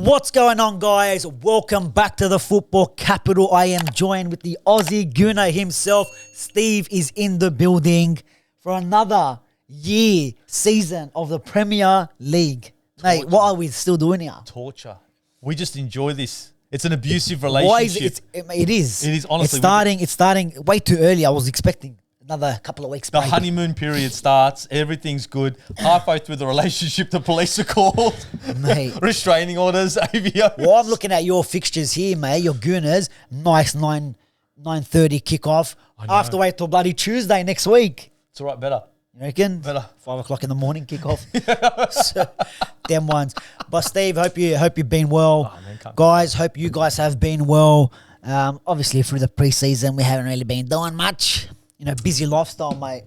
What's going on, guys? Welcome back to the Football Capital. I am joined with the Aussie Gooner himself. Steve is in the building for another season of the Premier League. Mate, what are we still doing here? Torture. We just enjoy this. It's an abusive relationship. Why is it? It is. It is, honestly. It's starting way too early. I was expecting another couple of weeks. The honeymoon period starts. Everything's good. Halfway through the relationship, the police are called. Mate. Restraining orders, AVO. Well, I'm looking at your fixtures here, mate. Your Gooners. Nice 9:30 kickoff. I have to wait till bloody Tuesday next week. It's all right, better. You reckon? Better. 5 o'clock in the morning kickoff. So, them ones. But Steve, hope you've been well. Oh, man, guys, hope you guys have been well. Obviously, through the preseason, we haven't really been doing much. You know, busy lifestyle, mate.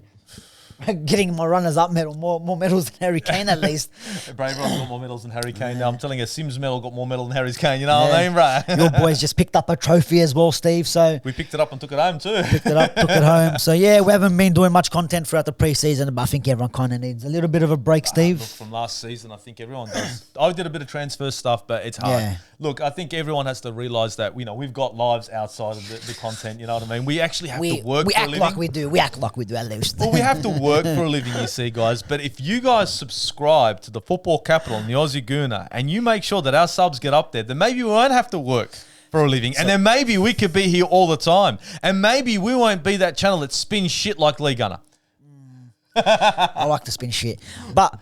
Getting my runners-up medal, more medals than Harry Kane at least. Bro, everyone's got more medals than Harry Kane now. I'm telling you, Sims medal got more medal than Harry Kane. You know what I mean, bro? Your boys just picked up a trophy as well, Steve. So we picked it up and took it home too. Picked it up, took it home. So yeah, we haven't been doing much content throughout the preseason, but I think everyone kind of needs a little bit of a break, Steve. Look, from last season, I think everyone does. I did a bit of transfer stuff, but it's hard. Yeah. Look, I think everyone has to realise that we've got lives outside of the content. You know what I mean? We actually have to work for a living. We act like we do. We act like we do at least. Well, we have to work for a living, you see, guys. But if you guys subscribe to the Football Capital and the Aussie Gooner, and you make sure that our subs get up there, then maybe we won't have to work for a living. And then maybe we could be here all the time. And maybe we won't be that channel that spins shit like Lee Gunner. I like to spin shit. But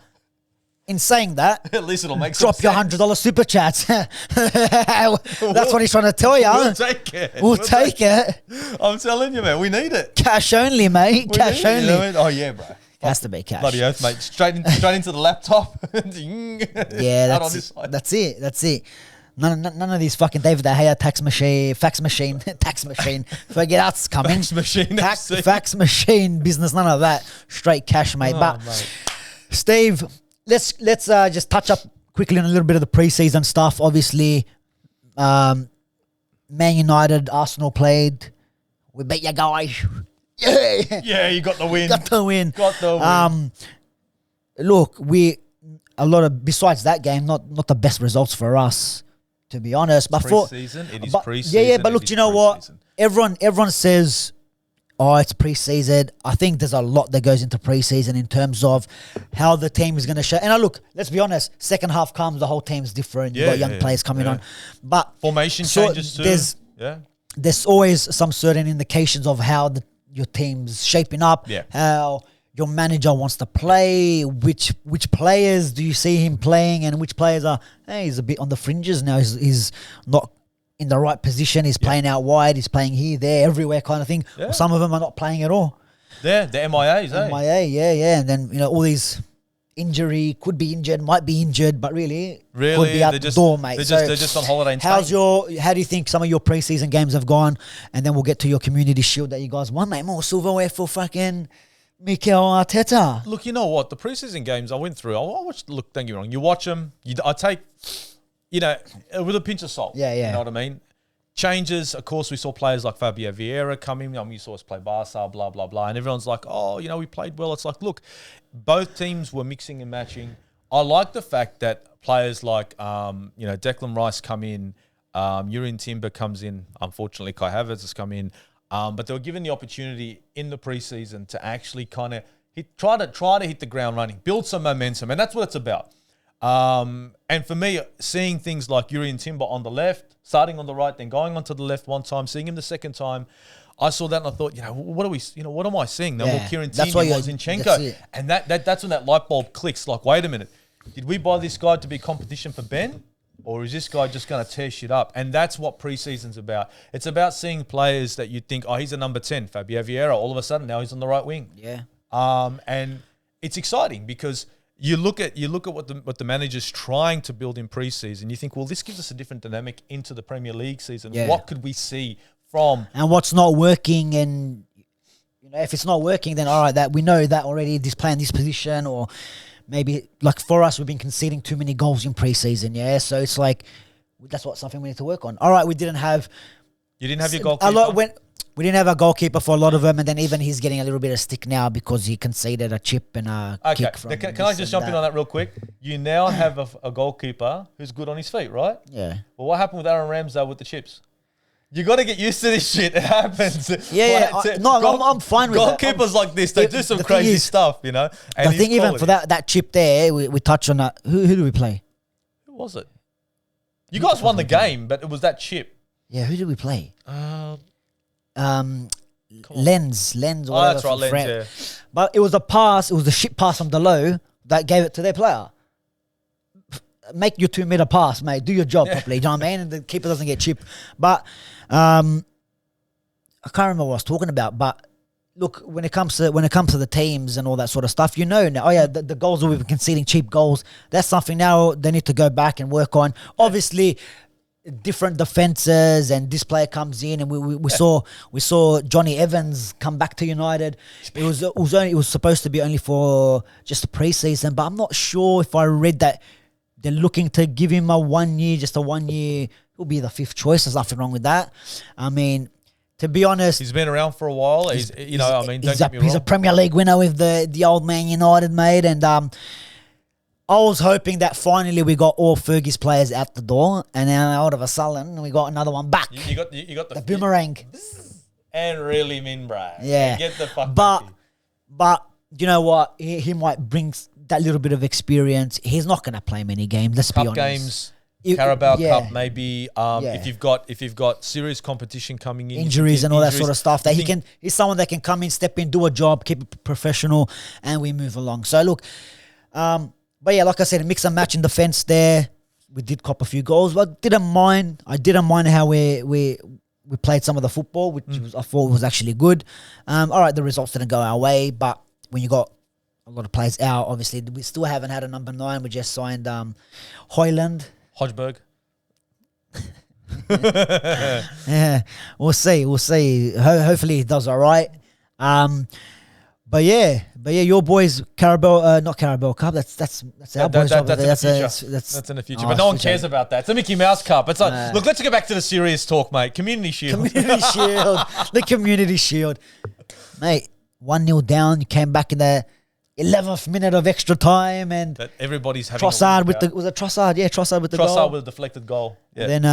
in saying that, at least it'll make drop your $100 super chats. That's what he's trying to tell you. We'll take it. We'll take it. I'm telling you, man, we need it. Cash only, mate. Cash only. You know what I mean? Oh, yeah, bro. Has to be cash. Bloody oath, mate. Straight into the laptop. Yeah, that's it. None of these fucking David De Gea tax machine. Forget that's coming. Fax machine business. None of that. Straight cash, mate. Mate. Steve, let's just touch up quickly on a little bit of the preseason stuff. Obviously, Man United, Arsenal played. We beat you guys. Yeah, you got the win. Look, besides that game, not the best results for us, to be honest. But preseason, it is preseason. Yeah, but look, you know what? Everyone says, oh, it's preseason. I think there's a lot that goes into preseason in terms of how the team is going to show. And look, let's be honest, second half comes, the whole team's different. You've got young players coming on. But formation changes too. There's always some certain indications of how your team's shaping up, how your manager wants to play, which players do you see him playing, and which players he's a bit on the fringes now. He's not in the right position. He's playing out wide. He's playing here, there, everywhere kind of thing. Yeah. Some of them are not playing at all. Yeah, the MIAs, MIA, yeah. And then, all these injury, could be injured, might be injured, but really could be out the door, mate. They're just on holiday in Spain. How do you think some of your preseason games have gone? And then we'll get to your community shield that you guys won, mate. More silverware for fucking Mikel Arteta. Look, you know what? The preseason games I went through, I watched. Look, don't get me wrong. You watch them. I take, with a pinch of salt. Yeah. You know what I mean? Changes. Of course, we saw players like Fabio Vieira come in. You saw us play Barca, blah, blah, blah. And everyone's like, we played well. It's like, look, both teams were mixing and matching. I like the fact that players like, Declan Rice come in, Yurian Timber comes in. Unfortunately, Kai Havertz has come in. But they were given the opportunity in the preseason to actually kind of try to hit the ground running, build some momentum. And that's what it's about. And for me, seeing things like Yurian Timber on the left, starting on the right, then going onto the left one time, seeing him the second time, I saw that and I thought, what am I seeing? No more Kieran Tierney, more Zinchenko. And that's when that light bulb clicks. Like, wait a minute, did we buy this guy to be competition for Ben? Or is this guy just going to tear shit up? And that's what preseason's about. It's about seeing players that you think, he's a number 10, Fabio Vieira. All of a sudden, now he's on the right wing. Yeah. And it's exciting because you look at what the manager's trying to build in preseason. You think, well, this gives us a different dynamic into the Premier League season. Yeah. What could we see from and what's not working? And if it's not working, then all right, that we know that already. This player in this position, or maybe like for us, we've been conceding too many goals in preseason. Yeah, so it's like that's something we need to work on. All right, you didn't have your goalkeeper. We didn't have a goalkeeper for a lot of them, and then even he's getting a little bit of stick now because he conceded a chip and a kick from. Can I just jump in on that real quick? You now have a goalkeeper who's good on his feet, right? Yeah. Well, what happened with Aaron Ramsdale with the chips? You got to get used to this shit. It happens. I'm fine with that. Goalkeepers like this, they do some crazy stuff, you know. And I think even for that chip there, we touched on that. Who do we play? Who was it? You guys won the game, but it was that chip. Yeah, who did we play? Lens. Oh, that's right, Lens, yeah. But it was a pass. It was a shit pass from Delo that gave it to their player. Make your 2 meter pass, mate. Do your job properly. You know what I mean? And the keeper doesn't get chipped. But I can't remember what I was talking about. But look, when it comes to the teams and all that sort of stuff, you know now. Oh yeah, the goals that we've been conceding, cheap goals. That's something now they need to go back and work on. Obviously, different defenses, and this player comes in, and we saw Johnny Evans come back to United. It was supposed to be only for just a preseason, but I'm not sure if I read that they're looking to give him a 1 year, just a 1 year. He'll be the 5th choice. There's nothing wrong with that. I mean, to be honest, he's been around for a while. He's a Premier League winner with the old man United, mate, and I was hoping that finally we got all Fergie's players out the door, and then all of a sudden we got another one back. You got the boomerang and reel him in, bro. Yeah, get the fuck. But you know what? He might bring that little bit of experience. He's not going to play many games. Let's be honest. Games. Carabao Cup, maybe. If you've got serious competition coming in, injuries and all that sort of stuff, that he's someone that can come in, step in, do a job, keep it professional, and we move along. So look, but yeah, like I said, mix and match in defense there. We did cop a few goals, but I didn't mind how we played some of the football, which I thought was actually good. All right, the results didn't go our way, but when you got a lot of players out, obviously we still haven't had a number 9. We just signed Hoyland. Hodgeberg. Yeah, we'll see. Hopefully he does all right. But yeah, your boys not Carabao Cup. That's our boys. That's in the future. But no one cares about that. It's the Mickey Mouse Cup. It's like, look, let's get back to the serious talk, mate. Community Shield. The Community Shield, mate. 1-0 down. You came back in the 11th minute of extra time, and that everybody's having Trossard was it Trossard? Yeah, Trossard with the goal. Trossard with a deflected goal. Yeah. Then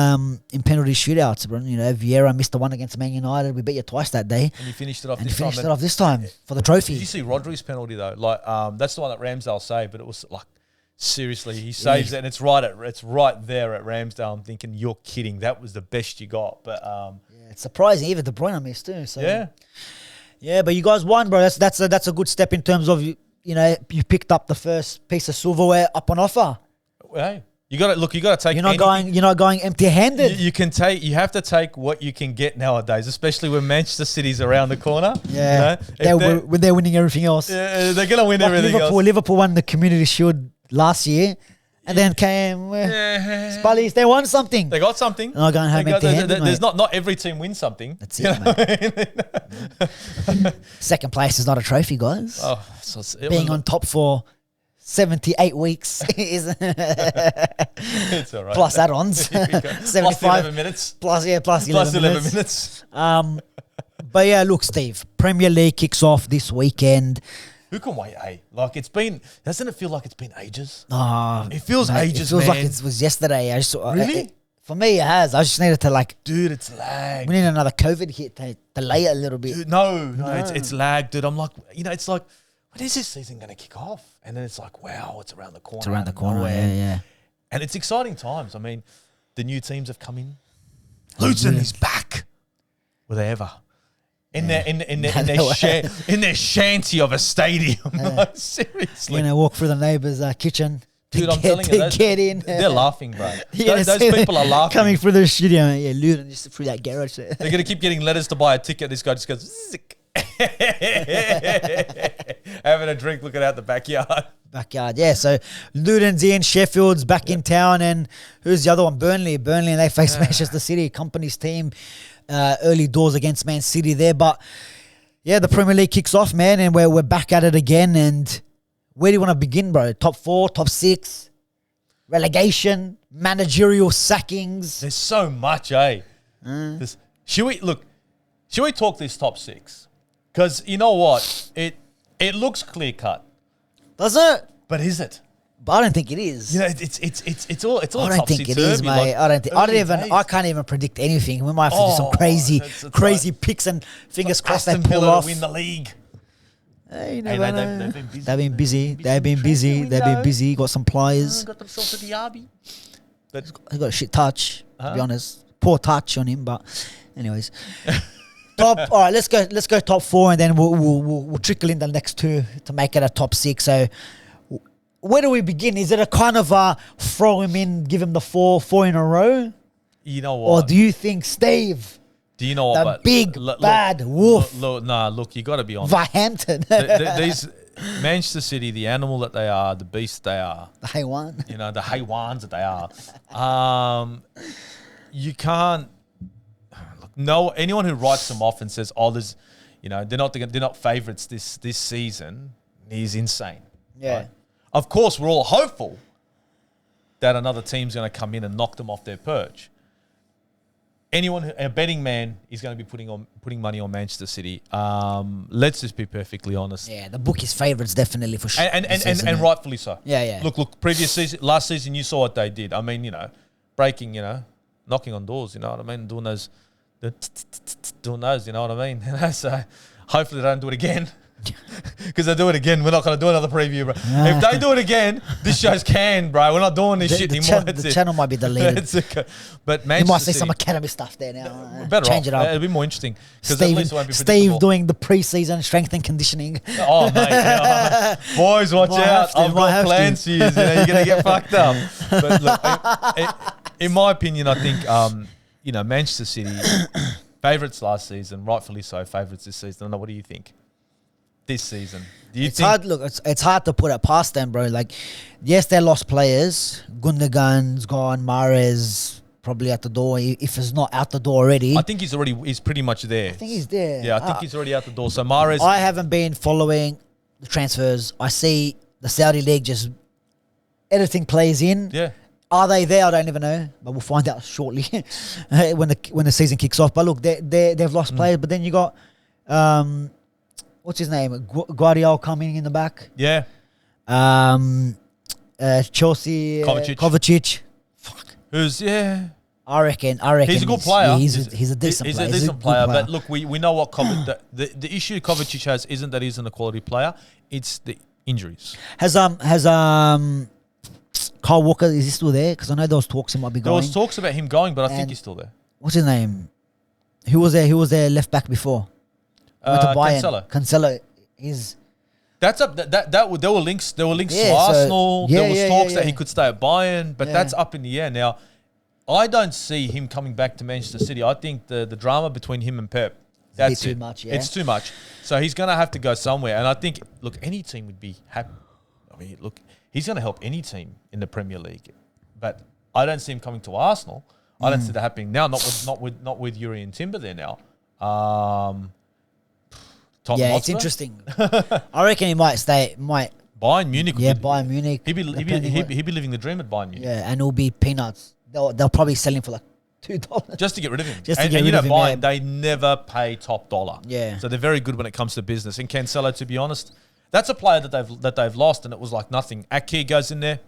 in penalty shootouts, Vieira missed the one against Man United. We beat you twice that day, and you finished it off. This time for the trophy. Did you see Rodri's penalty though? Like that's the one that Ramsdale saved, but it was like seriously, he saves it, and it's right there at Ramsdale. I'm thinking, you're kidding. That was the best you got, but it's surprising. Even De Bruyne missed too. So yeah, but you guys won, bro. That's a good step in terms of. You picked up the first piece of silverware up on offer. Hey, you got to take. You're not going empty-handed. You have to take what you can get nowadays, especially when Manchester City's around the corner. Yeah, when they're winning everything else. Yeah, they're gonna win everything else. Liverpool won the Community Shield last year. And then came Spallies. They won something. They got something. And I'm going home empty-handed. There's not every team wins something. That's it, mate. Second place is not a trophy, guys. Oh, being on top for 78 weeks is it's all right. Plus add-ons. 75 plus 11 minutes. Plus 11 minutes. But yeah, look, Steve. Premier League kicks off this weekend. Who can wait, Like, doesn't it feel like it's been ages? It feels ages, man. It feels like it was yesterday. Really? For me, it has. I just needed to Dude, it's lag. We need another COVID hit to delay it a little bit. Dude, no. It's lag, dude. I'm like, it's like, when is this season going to kick off? And then it's like, wow, it's around the corner. It's around the corner, yeah. And it's exciting times. I mean, the new teams have come in. Luton is back. Were they ever? In their shanty of a stadium. Like, seriously. Walk through the neighbour's kitchen. Dude, I'm telling you, get in. They're laughing, bro. Those people are laughing. Coming through the studio. Yeah, Luton just through that garage there. They're going to keep getting letters to buy a ticket. This guy just goes, zick. Having a drink, looking out the backyard. Yeah. So Luton's in, Sheffield's back in town, and who's the other one? Burnley, and they face Manchester City, company's team. Early doors against Man City there, but yeah, the Premier League kicks off, man, and we're back at it again. And where do you want to begin, bro? Top 4, top 6, relegation, managerial sackings. There's so much, eh? Should we look? Should we talk this top 6? Because you know what? It looks clear cut. Does it? But is it? But I don't think it is. You know, it's all I don't think it is, mate. I can't even predict anything. We might have to do some crazy picks and fingers crossed they pull off. Win the league. Hey, they've been busy. They've been busy. Got some players. Got themselves a Diaby. But He got a shit touch. To be honest, poor touch on him. But anyways, all right. Let's go top 4, and then we'll trickle in the next 2 to make it a top 6. So. Where do we begin? Is it a kind of throw him in, give him the four in a row? You know what? Or do you think Steve? Do you know what? The big bad wolf. Look, you got to be honest. Vahampton. These Manchester City, the animal that they are, the beast they are. The Haywan. You know, the Haywans that they are. You can't. No, anyone who writes them off and says, "Oh, there's," you know, they're not favourites this season, is insane. Yeah. Right? Of course, we're all hopeful that another team's going to come in and knock them off their perch. A betting man is going to be putting money on Manchester City. Let's just be perfectly honest. Yeah, the book is favourites definitely for sure. And rightfully so. Yeah. Look, last season you saw what they did. I mean, you know, breaking, you know, knocking on doors, you know what I mean? Doing those, you know what I mean? So hopefully they don't do it again. Because they do it again, we're not going to do another preview, bro. If they do it again, this show's canned, bro. We're not doing this shit anymore. The channel might be deleted. But Manchester you might see City, some academy stuff there now. Better change it up. It'll be more interesting. Steve doing the pre-season strength and conditioning. Oh, mate. Yeah. Boys, watch out. I've got plans for you. You're going to get fucked up. But look, in my opinion, I think, you know, Manchester City, favourites last season, rightfully so, favourites this season. I don't know, what do you think? This season, do you think? Hard. Look, it's hard to put it past them, bro. Like, yes, they lost players. Gundogan's gone. Mahrez probably out the door. If it's not out the door already, I think he's pretty much there. I think he's there. Yeah, I think he's already out the door. So Mahrez, I haven't been following the transfers. I see the Saudi league just editing players in. Yeah. Are they there? I don't even know, but we'll find out shortly when the season kicks off. But look, they've lost players. But then you got what's his name? Guardiola coming in the back. Yeah. Chelsea. Kovacic. Fuck. Who's, yeah. I reckon he's a good player. He's a decent player. He's a decent player. But look, we know what the issue Kovacic has isn't that he's a quality player. It's the injuries. Has Kyle Walker, is he still there? Because I know there was talks he might be going. There was talks about him going, but I think he's still there. What's his name? Who was there left back before? Went to Bayern. Cancelo. There were links to Arsenal. There was talks that he could stay at Bayern, but that's up in the air now. I don't see him coming back to Manchester City. I think the drama between him and Pep, that's too much. Yeah, it's too much. So he's going to have to go somewhere. And I think, look, any team would be happy. I mean, look, he's going to help any team in the Premier League, but I don't see him coming to Arsenal. I don't see that happening now. Not with Yuri and Timber there now. It's interesting. I reckon he might stay. Bayern Munich. Bayern Munich. He'd be living the dream at Bayern Munich. Yeah, and it'll be peanuts. They'll probably sell him for like $2 just to get rid of him. And you know, Bayern, they never pay top dollar. Yeah, so they're very good when it comes to business. And Cancelo, to be honest, that's a player that they've lost, and it was like nothing. Aki goes in there,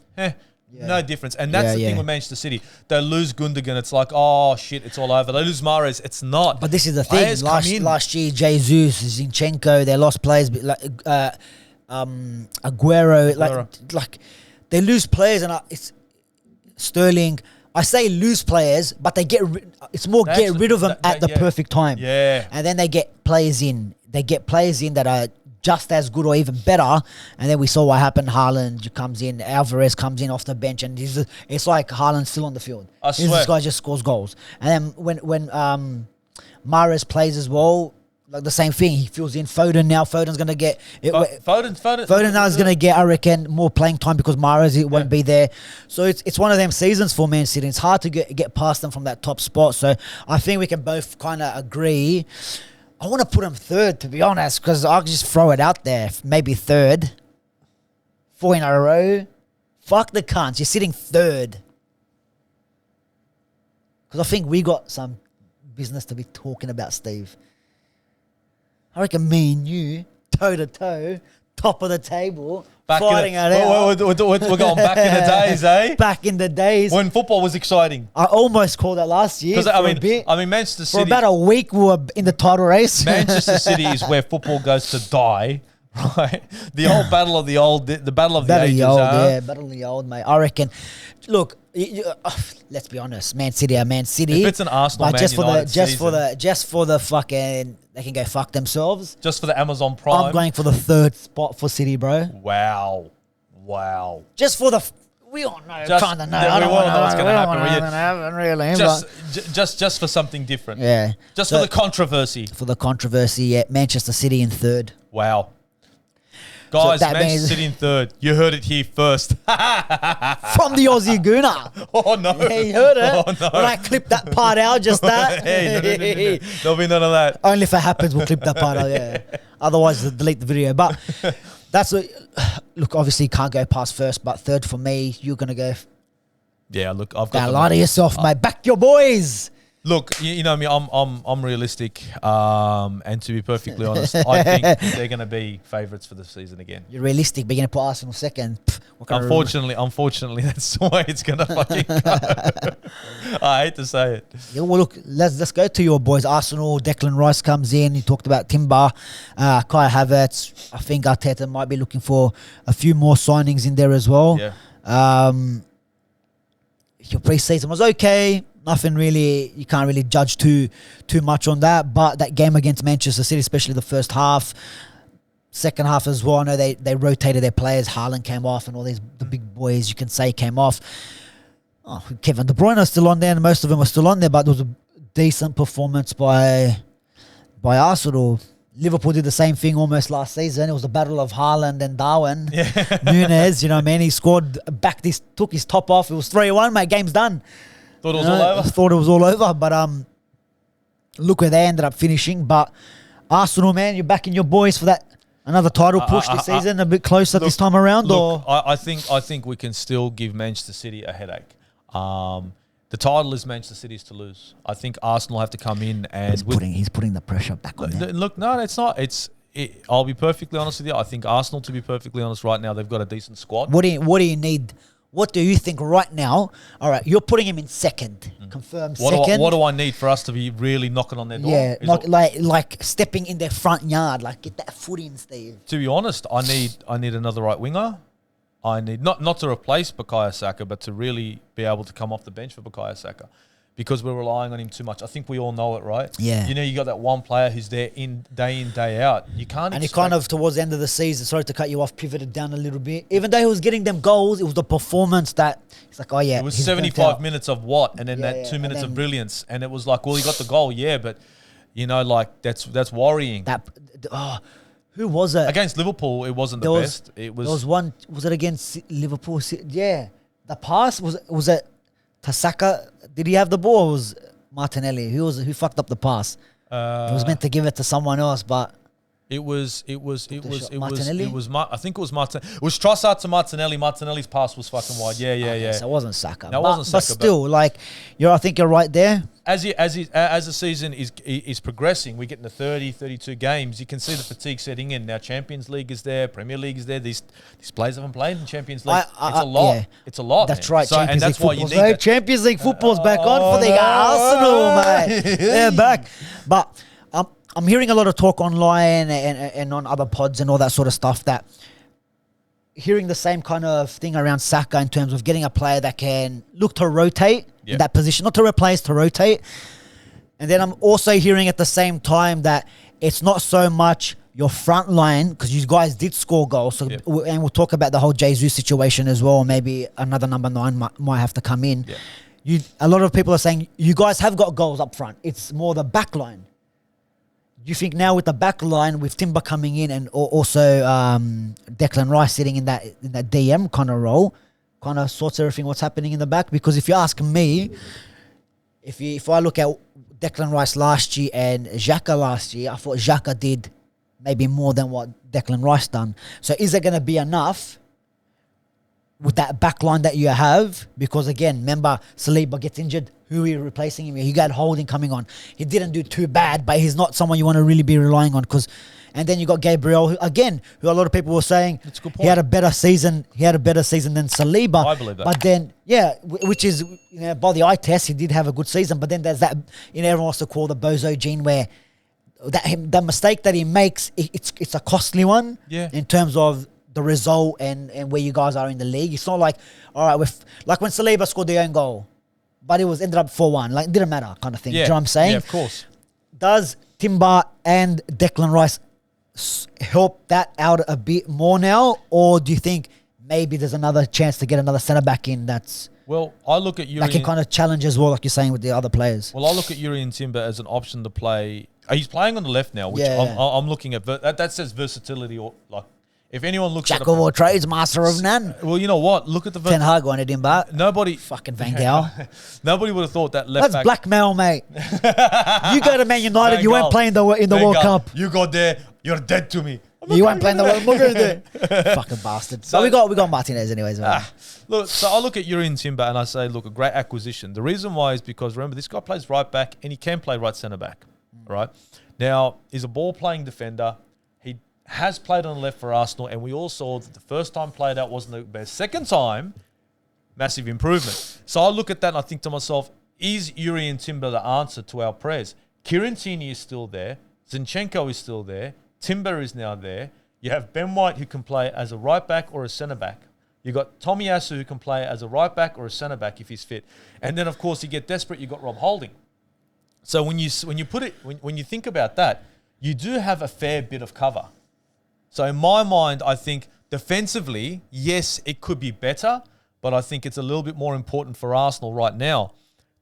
no difference. And that's the thing with Manchester City. They lose Gundogan, it's like, oh shit, it's all over. They lose Mahrez, it's not. But this is the thing. Last year, Jesus, Zinchenko, they lost players like Aguero. Like they lose players, and it's Sterling. I say lose players, but they get rid of them at the perfect time. Yeah, and then they get players in. They get players in that are just as good or even better. And then we saw what happened. Haaland comes in, Alvarez comes in off the bench, and it's like Haaland's still on the field. I swear. This guy just scores goals. And then when Mahrez plays as well, like the same thing. He fills in Foden now. Foden's going to get... Foden now is going to get, I reckon, more playing time because Mahrez won't be there. So it's one of them seasons for Man City. It's hard to get past them from that top spot. So I think we can both kind of agree. I want to put him third, to be honest, because I'll just throw it out there. Maybe third. 4 in a row. Fuck the cunts. You're sitting third. Because I think we got some business to be talking about, Steve. I reckon me and you, toe to toe, top of the table, fighting it out. We're going back in the days, eh? Back in the days when football was exciting. I almost called that last year. I mean, Manchester City. For about a week, we were in the title race. Manchester City is where football goes to die, right? The old battle of the old, the battle of the ages. Battle of the old, mate. I reckon. Look, let's be honest. Man City are Man City. If it's an Arsenal, Man United just for the fucking, they can go fuck themselves. Just for the Amazon Prime. I'm going for the third spot for City, bro. Wow. Just for the. We all know, kind of know. I don't know what's going to happen. Really, just for something different. Yeah. Just for the controversy. For the controversy, yeah. Manchester City in third. Wow. Guys, so Manchester City in third. You heard it here first. From the Aussie Gooner. Oh, no. Yeah, you heard it. Oh, no. When I clipped that part out, just that. Hey, no. There'll be none of that. Only if it happens, we'll clip that part out, yeah. Otherwise, delete the video. But that's look, obviously you can't go past first, but third for me, you're going to go. Yeah, look, I've got. Don't lie to yourself, mate. Back your boys. Look, you know me. I'm realistic, and to be perfectly honest, I think they're going to be favourites for the season again. You're realistic, but you're going to put Arsenal second. Unfortunately, that's the way it's going to fucking go. I hate to say it. Yeah, well, look, let's go to your boys. Arsenal. Declan Rice comes in. You talked about Timber, Kai Havertz. I think Arteta might be looking for a few more signings in there as well. Yeah. Your pre-season was okay. Nothing really, you can't really judge too much on that. But that game against Manchester City, especially the first half, second half as well, I know they rotated their players. Haaland came off and all the big boys, you can say, came off. Oh, Kevin De Bruyne is still on there and most of them are still on there, but there was a decent performance by Arsenal. Liverpool did the same thing almost last season. It was a battle of Haaland and Darwin. Yeah. Nunes, you know what I mean? He scored back, took his top off. It was 3-1, mate. Game's done. Thought it was all over? Thought it was all over, but look where they ended up finishing. But Arsenal, man, you're backing your boys for that another title push this season, a bit closer this time around? Or I think we can still give Manchester City a headache. The title is Manchester City's to lose. I think Arsenal have to come in and he's putting the pressure back on them. Look, no, it's not. I'll be perfectly honest with you. I think Arsenal, to be perfectly honest, right now they've got a decent squad. What do you need? What do you think right now? All right, you're putting him in second. Confirm second. What do I need for us to be really knocking on their door? Yeah, like stepping in their front yard, like get that foot in, Steve. To be honest, I need another right winger. I need not to replace Bukayo Saka, but to really be able to come off the bench for Bukayo Saka, because we're relying on him too much. I think we all know it, right? Yeah. You know, you got that one player who's there in, day out. You can't. And he kind of towards the end of the season, sorry to cut you off, pivoted down a little bit. Even though he was getting them goals, it was the performance that it's like, oh yeah. It was 75 minutes of what, and then 2 minutes of brilliance, and it was like, well, he got the goal, yeah, but you know, like that's worrying. Who was it? Against Liverpool, it wasn't the best. It was. There was one. Was it against Liverpool? Yeah, the pass was it Tasaka? Did he have the ball? Or was Martinelli? Who fucked up the pass? He was meant to give it to someone else, but it was Martinelli? I think it was Martin. It was Trossard to Martinelli. Martinelli's pass was fucking wide. Yeah. So it wasn't Saka. No, it wasn't Saka. But still, like, I think you're right there. As the season is progressing, we get into 30, 32 games. You can see the fatigue setting in. Now Champions League is there, Premier League is there. These players haven't played in Champions League. It's a lot. Yeah. It's a lot. That's right. So, and that's why you need that. Champions League football's back on for the Arsenal, mate. They're back. But I'm hearing a lot of talk online and on other pods and all that sort of stuff, that hearing the same kind of thing around Saka in terms of getting a player that can look to rotate in that position, not to replace, to rotate. And then I'm also hearing at the same time that it's not so much your front line, because you guys did score goals. So, and we'll talk about the whole Jesus situation as well. Maybe another number 9 might have to come in. Yeah. A lot of people are saying you guys have got goals up front. It's more the back line. You think now with the back line, with Timber coming in and also Declan Rice sitting in that DM kind of role, kind of sorts everything what's happening in the back? Because if you ask me, if I look at Declan Rice last year and Xhaka last year, I thought Xhaka did maybe more than what Declan Rice done. So is it going to be enough with that back line that you have? Because again, remember, Saliba gets injured. who are replacing him? You got Holding coming on. He didn't do too bad, but he's not someone you want to really be relying on and then you got Gabriel, who a lot of people were saying he had a better season. He had a better season than Saliba. I believe that. But then, which is, by the eye test, he did have a good season. But then there's that, everyone wants to call the bozo gene where the mistake that he makes, it's a costly one. Yeah. In terms of the result and where you guys are in the league. It's not like, all right, like when Saliba scored the own goal, but it ended up 4-1. Like, it didn't matter kind of thing. Yeah. Do you know what I'm saying? Yeah, of course. Does Timber and Declan Rice help that out a bit more now, or do you think maybe there's another chance to get another centre back in Well, I look at Yuri. that can kind of challenge as well, like you're saying with the other players? Well, I look at Yuri and Timber as an option to play. He's playing on the left now, which I'm looking at. That says versatility, or like if anyone looks Jack at of all trades, master of none. Well, you know what? Look at the Ten Hag wanted him back. Nobody Fucking Van Gaal. Nobody would have thought that left That's back. blackmail, mate. You go to Man United, Van you weren't Gaal. playing in the Van World Gaal, Cup. You got there, you're dead to me. You weren't playing the World Cup. Fucking bastard. So we got Martinez anyways. Look, so I look at Yuri and Timber and I say, look, a great acquisition. The reason why is because, remember, this guy plays right back and he can play right centre back, right? Now, he's a ball-playing defender. He has played on the left for Arsenal, and we all saw that the first time played out wasn't the best. Second time, massive improvement. So I look at that and I think to myself, is Yuri and Timber the answer to our prayers? Kieran Tierney is still there. Zinchenko is still there. Timber is now there. You have Ben White, who can play as a right back or a centre back. You got Tomiyasu, who can play as a right back or a centre back if he's fit. And then, of course, you get desperate. You got Rob Holding. So when you think about that, you do have a fair bit of cover. So in my mind, I think defensively, yes, it could be better, but I think it's a little bit more important for Arsenal right now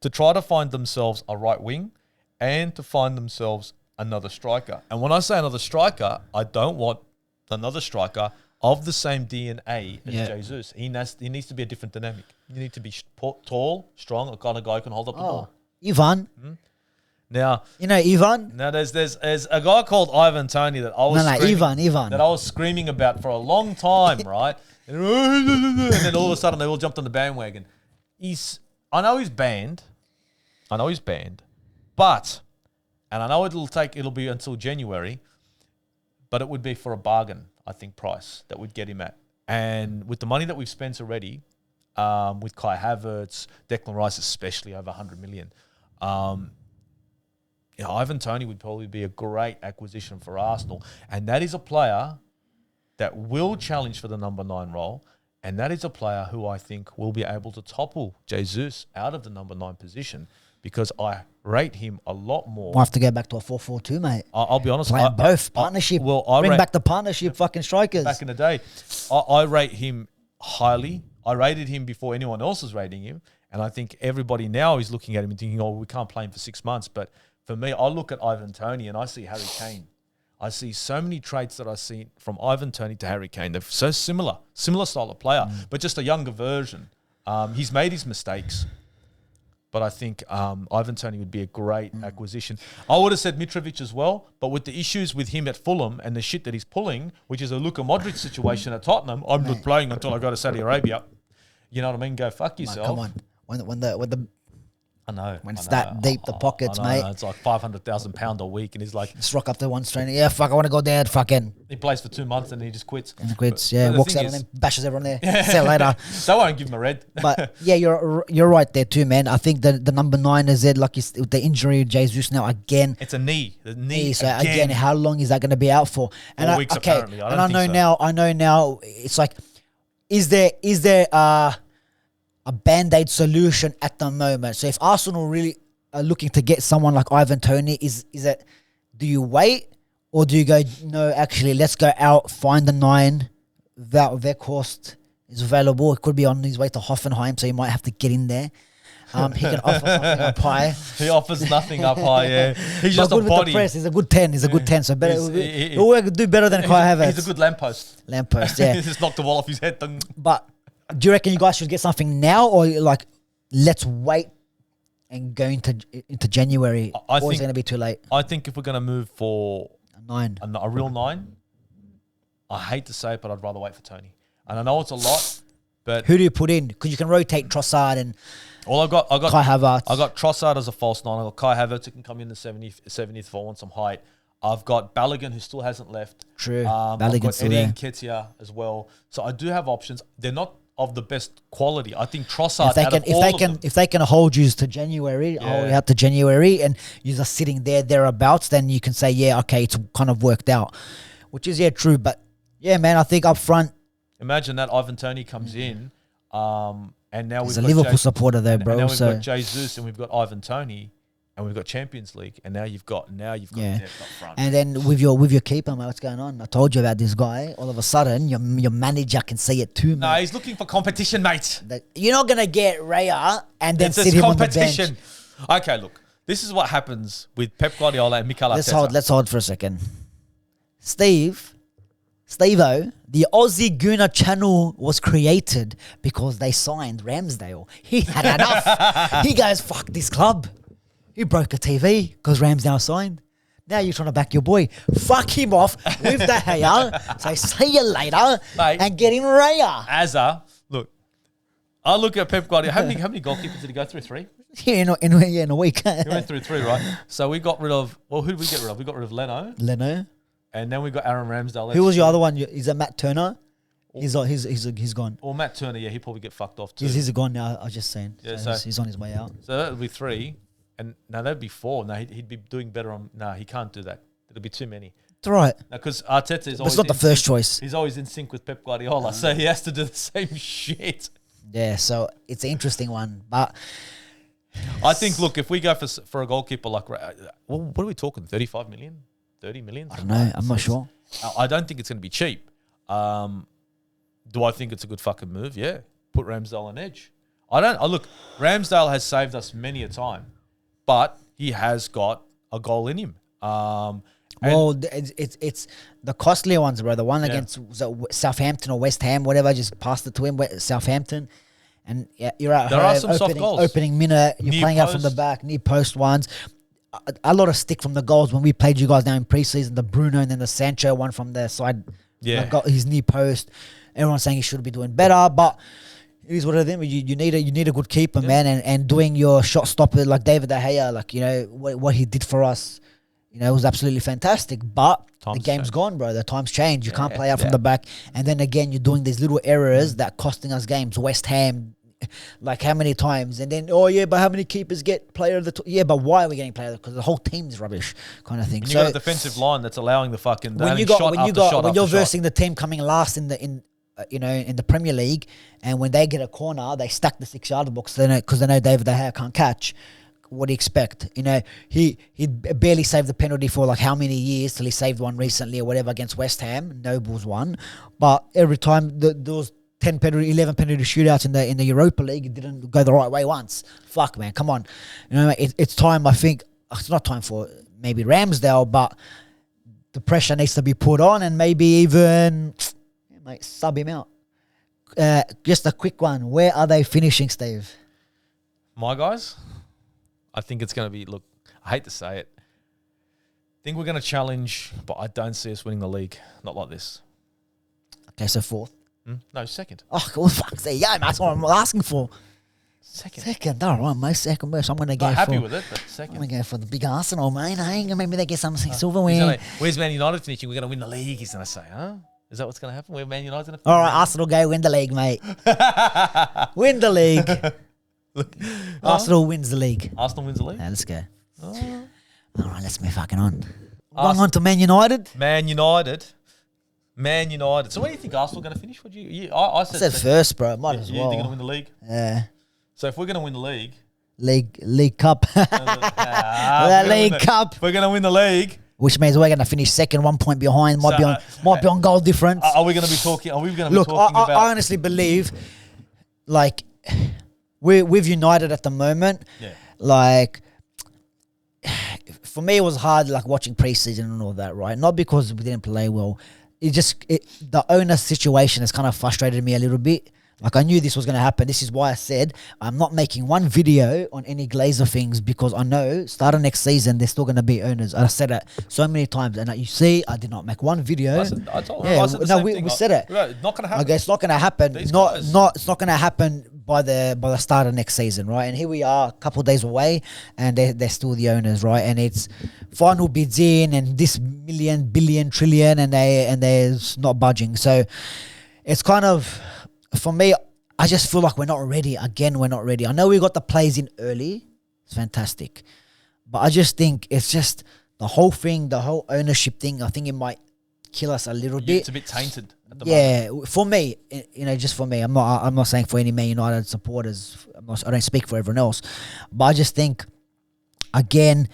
to try to find themselves a right wing and to find themselves another striker. And when I say another striker, I don't want another striker of the same DNA as Jesus. He needs to be a different dynamic. You need to be tall, strong, a kind of guy who can hold up the ball. Ivan. Now, Ivan. Now there's a guy called Ivan Toney that I was Ivan that I was screaming about for a long time, right? And then all of a sudden they all jumped on the bandwagon. I know he's banned, but and I know it'll be until January, but it would be for a bargain, I think, price that would get him at. And with the money that we've spent already, with Kai Havertz, Declan Rice especially over 100 million. Ivan Toney would probably be a great acquisition for Arsenal. And that is a player that will challenge for the number 9 role. And that is a player who I think will be able to topple Jesus out of the number 9 position because I rate him a lot more. We'll have to go back to a 4-4-2, mate. I'll be honest. Play both. Partnership. Bring back the partnership fucking strikers. Back in the day, I rate him highly. I rated him before anyone else is rating him. And I think everybody now is looking at him and thinking, we can't play him for 6 months. But for me, I look at Ivan Toney and I see Harry Kane. I see so many traits that I see from Ivan Toney to Harry Kane. They're so similar style of player, but just a younger version. He's made his mistakes, but I think Ivan Toney would be a great acquisition. I would have said Mitrovic as well, but with the issues with him at Fulham and the shit that he's pulling, which is a Luka Modric situation at Tottenham, I'm not playing until I go to Saudi Arabia. You know what I mean? Go fuck yourself. Come on. When the I know. When it's that deep, the pockets, mate. It's like £500,000 a week, and he's like, just rock up to one trainer. Yeah, fuck, I want to go there. Fucking. He plays for 2 months and he just quits. And quits. Yeah, walks out on them, bashes everyone there. See you later. They won't give him a red. But yeah, you're right there too, man. I think the number 9 is it, like with the injury of Jesus now again. It's a knee. The knee. So again, how long is that going to be out for? And 4 weeks apparently. I know now. It's like, is there a band-aid solution at the moment? So if Arsenal really are looking to get someone like Ivan Toney, is it, do you wait or do you go, no, actually, let's go out, find the 9, Weghorst is available. It could be on his way to Hoffenheim, so you might have to get in there. He can offer something up high. He offers nothing up high, yeah. He's just a body. He's a good 10. He's a good 10. So better, he'll do better than Kai Havertz. He's a good lamppost. Yeah. He just knocked the wall off his head. But do you reckon you guys should get something now, or like let's wait and go into January? Or is it going to be too late? I think if we're going to move for a 9, a real 9, I hate to say it, but I'd rather wait for Toney. And I know it's a lot, But who do you put in? Because you can rotate Trossard and I got Kai Havertz. I got Trossard as a false 9. I got Kai Havertz who can come in the 70th if I want some height. I've got Balogun who still hasn't left. True. I've got Balogun's still Eddie there. and Ketia as well. So I do have options. They're not of the best quality. I think Trossard If they can hold you to January, hold you out to January, and you're just sitting thereabouts, then you can say, yeah, okay, it's kind of worked out, which is true. But yeah, man, I think up front, imagine that Ivan Toney comes in, and now he's a Liverpool supporter there, bro. And now we've got Jesus and we've got Ivan Toney. And we've got Champions League, and now you've got depth up front. And then with your keeper, mate, what's going on? I told you about this guy. All of a sudden, your manager can see it too, mate. No, he's looking for competition, mate. You're not gonna get Raya and then sit him on the bench. Okay, look, this is what happens with Pep Guardiola and Mikel Arteta. Let's hold for a second. Steve-O, the Aussie Gooner channel was created because they signed Ramsdale. He had enough. He goes, fuck this club. You broke a TV because Ramsdale signed. Now you're trying to back your boy. Fuck him off with the hair. So see you later, mate, and get in Raya. Look, I look at Pep Guardiola. How many goalkeepers did he go through? 3? Yeah, in a week. He went through 3, right? So we got rid of. Well, who did we get rid of? We got rid of Leno, and then we got Aaron Ramsdale. Who was your other one? Is it Matt Turner? He's gone. Or Matt Turner, yeah, he'll probably get fucked off too. He's gone now. I was just saying. Yeah, so he's on his way out. So that would be 3. And now that'd be 4. Now he'd be doing better on. No, he can't do that. It'll be too many. It's all right. Because Arteta is always. It's not the first choice. He's always in sync with Pep Guardiola, so he has to do the same shit. Yeah, so it's an interesting one, but I think. Look, if we go for a goalkeeper like, well, what are we talking? 35 million, 30 million? I don't know. I'm not sure. I don't think it's going to be cheap. Do I think it's a good fucking move? Yeah, put Ramsdale on edge. Look, Ramsdale has saved us many a time. But he has got a goal in him. It's the costlier ones, bro. The one against Southampton or West Ham, whatever, just passed it to him. Southampton. And you're out. There are some soft goals. Opening minute, you're playing out from the back, near post ones. A lot of stick from the goals when we played you guys down in preseason. The Bruno and then the Sancho one from the side. Yeah. Got his near post. Everyone's saying he should be doing better, but it is what it is. You need a good keeper, man, and doing your shot stopper like David De Gea, like what he did for us, it was absolutely fantastic. But the game's gone, bro. The time's changed. You can't play out from the back, and then again you're doing these little errors that costing us games. West Ham, like how many times, and then but how many keepers get player of the but why are we getting player? Because the whole team's rubbish, kind of thing. When you got a defensive line that's allowing the fucking when you're versing the team coming last in the Premier League, and when they get a corner, they stack the 6-yard box because they know David De Gea can't catch. What do you expect? He barely saved the penalty for like how many years till he saved one recently or whatever against West Ham. Nobles won, but every time there was 11 penalty shootouts in the Europa League, it didn't go the right way once. Fuck, man, come on. It's time. I think it's not time for maybe Ramsdale, but the pressure needs to be put on, and maybe even. Mate, sub him out. Just a quick one. Where are they finishing, Steve? My guys? I think it's going to be, look, I hate to say it. I think we're going to challenge, but I don't see us winning the league. Not like this. Okay, so 4th? No, 2nd. Oh, well, fuck. There you go, that's what I'm asking for. 2nd. All right, mate. 2nd best. I'm going to go happy with it, but 2nd. I'm going to go for the big Arsenal, mate. Maybe they get something silverware. Where's Man United finishing? We're going to win the league, he's going to say, huh? Is that what's going to happen? Where Man United going to finish? All right, Arsenal go win the league, mate. Win the league. Arsenal wins the league. Arsenal wins the league? Yeah, let's go. All right, let's move fucking on. Going on to Man United. Man United. So where do you think Arsenal are going to finish? I said first, bro. Might as well. You think they're going to win the league? Yeah. So if we're going to win the league. League Cup. League Cup. If we're going to win the league. Which means we're going to finish second, 1 point behind. Might be on goal difference. Are we going to be talking? Look, I honestly believe, like, with United at the moment, like, for me it was hard, like watching preseason and all that, right? Not because we didn't play well. The owner situation has kind of frustrated me a little bit. Like I knew this was going to happen. This is why I said I'm not making one video on any Glazer things because I know starting next season they're still going to be owners. I said it so many times, and you see, I did not make one video. I told him, we said it. It's not going to happen. Okay, it's not going to happen. It's not going to happen by the start of next season, right? And here we are, a couple of days away, and they're still the owners, right? And it's final bids in, and this million, billion, trillion, and they're not budging. So it's kind of, for me, I just feel like we're not ready. Again, we're not ready. I know we got the plays in early. It's fantastic. But I just think it's just the whole thing, the whole ownership thing, I think it might kill us a little bit. It's a bit tainted at the moment. For me, just for me. I'm not saying for any Man United supporters. I don't speak for everyone else. But I just think, again,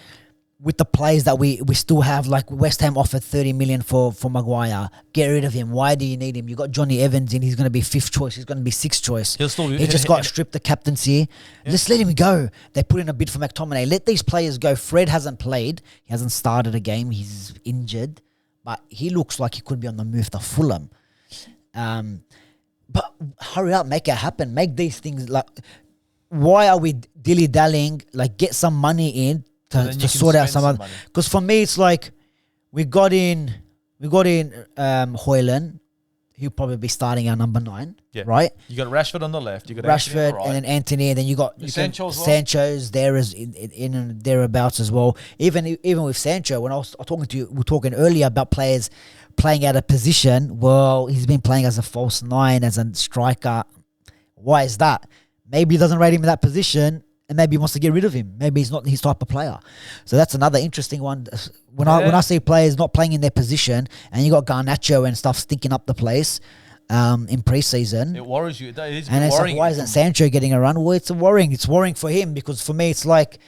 with the players that we still have, like West Ham offered 30 million for Maguire. Get rid of him. Why do you need him? You got Johnny Evans in. He's going to be 5th choice. He's going to be 6th choice. He just got stripped the captaincy. Yeah. Just let him go. They put in a bid for McTominay. Let these players go. Fred hasn't played. He hasn't started a game. He's injured. But he looks like he could be on the move to Fulham. But hurry up. Make it happen. Make these things like... Why are we dilly-dallying? Like, get some money in to sort out some other, because for me it's like we got in Hoyland, he'll probably be starting our number 9, right? You got Rashford on the left, you got Rashford on the right. and then Anthony, and then you got Sancho's there as in and thereabouts as well. Even with Sancho, when I was talking to you, we were talking earlier about players playing out of position. Well, he's been playing as a false 9, as a striker. Why is that? Maybe he doesn't rate him in that position. And maybe he wants to get rid of him. Maybe he's not his type of player. So that's another interesting one. When I see players not playing in their position, and you got Garnacho and stuff stinking up the place in preseason, it worries you. It is and it's like, why isn't Sancho getting a run? Well, it's worrying. It's worrying for him because for me it's like